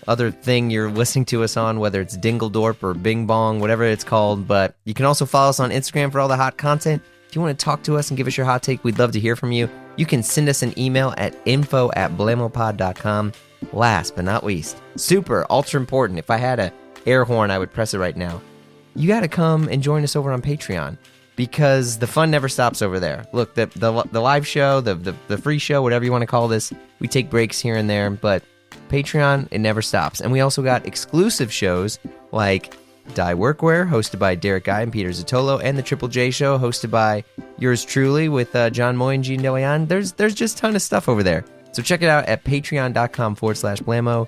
other thing you're listening to us on, whether it's Dingledorp or Bing Bong, whatever it's called. But you can also follow us on Instagram for all the hot content. If you want to talk to us and give us your hot take, we'd love to hear from you. You can send us an email at info@blamopod.com. Last but not least, super ultra important, if I had a air horn I would press it right now, you got to come and join us over on Patreon, because the fun never stops over there. Look, the live show, the free show, whatever you want to call this, we take breaks here and there, but Patreon, it never stops. And we also got exclusive shows like Die Workwear, hosted by Derek Guy and Peter Zotolo, and the Triple J Show, hosted by yours truly with John Moy and Gene DeLeon. There's just a ton of stuff over there. So check it out at patreon.com/Blamo.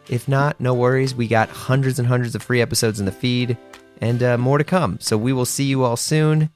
If not, no worries. We got hundreds and hundreds of free episodes in the feed and more to come. So we will see you all soon.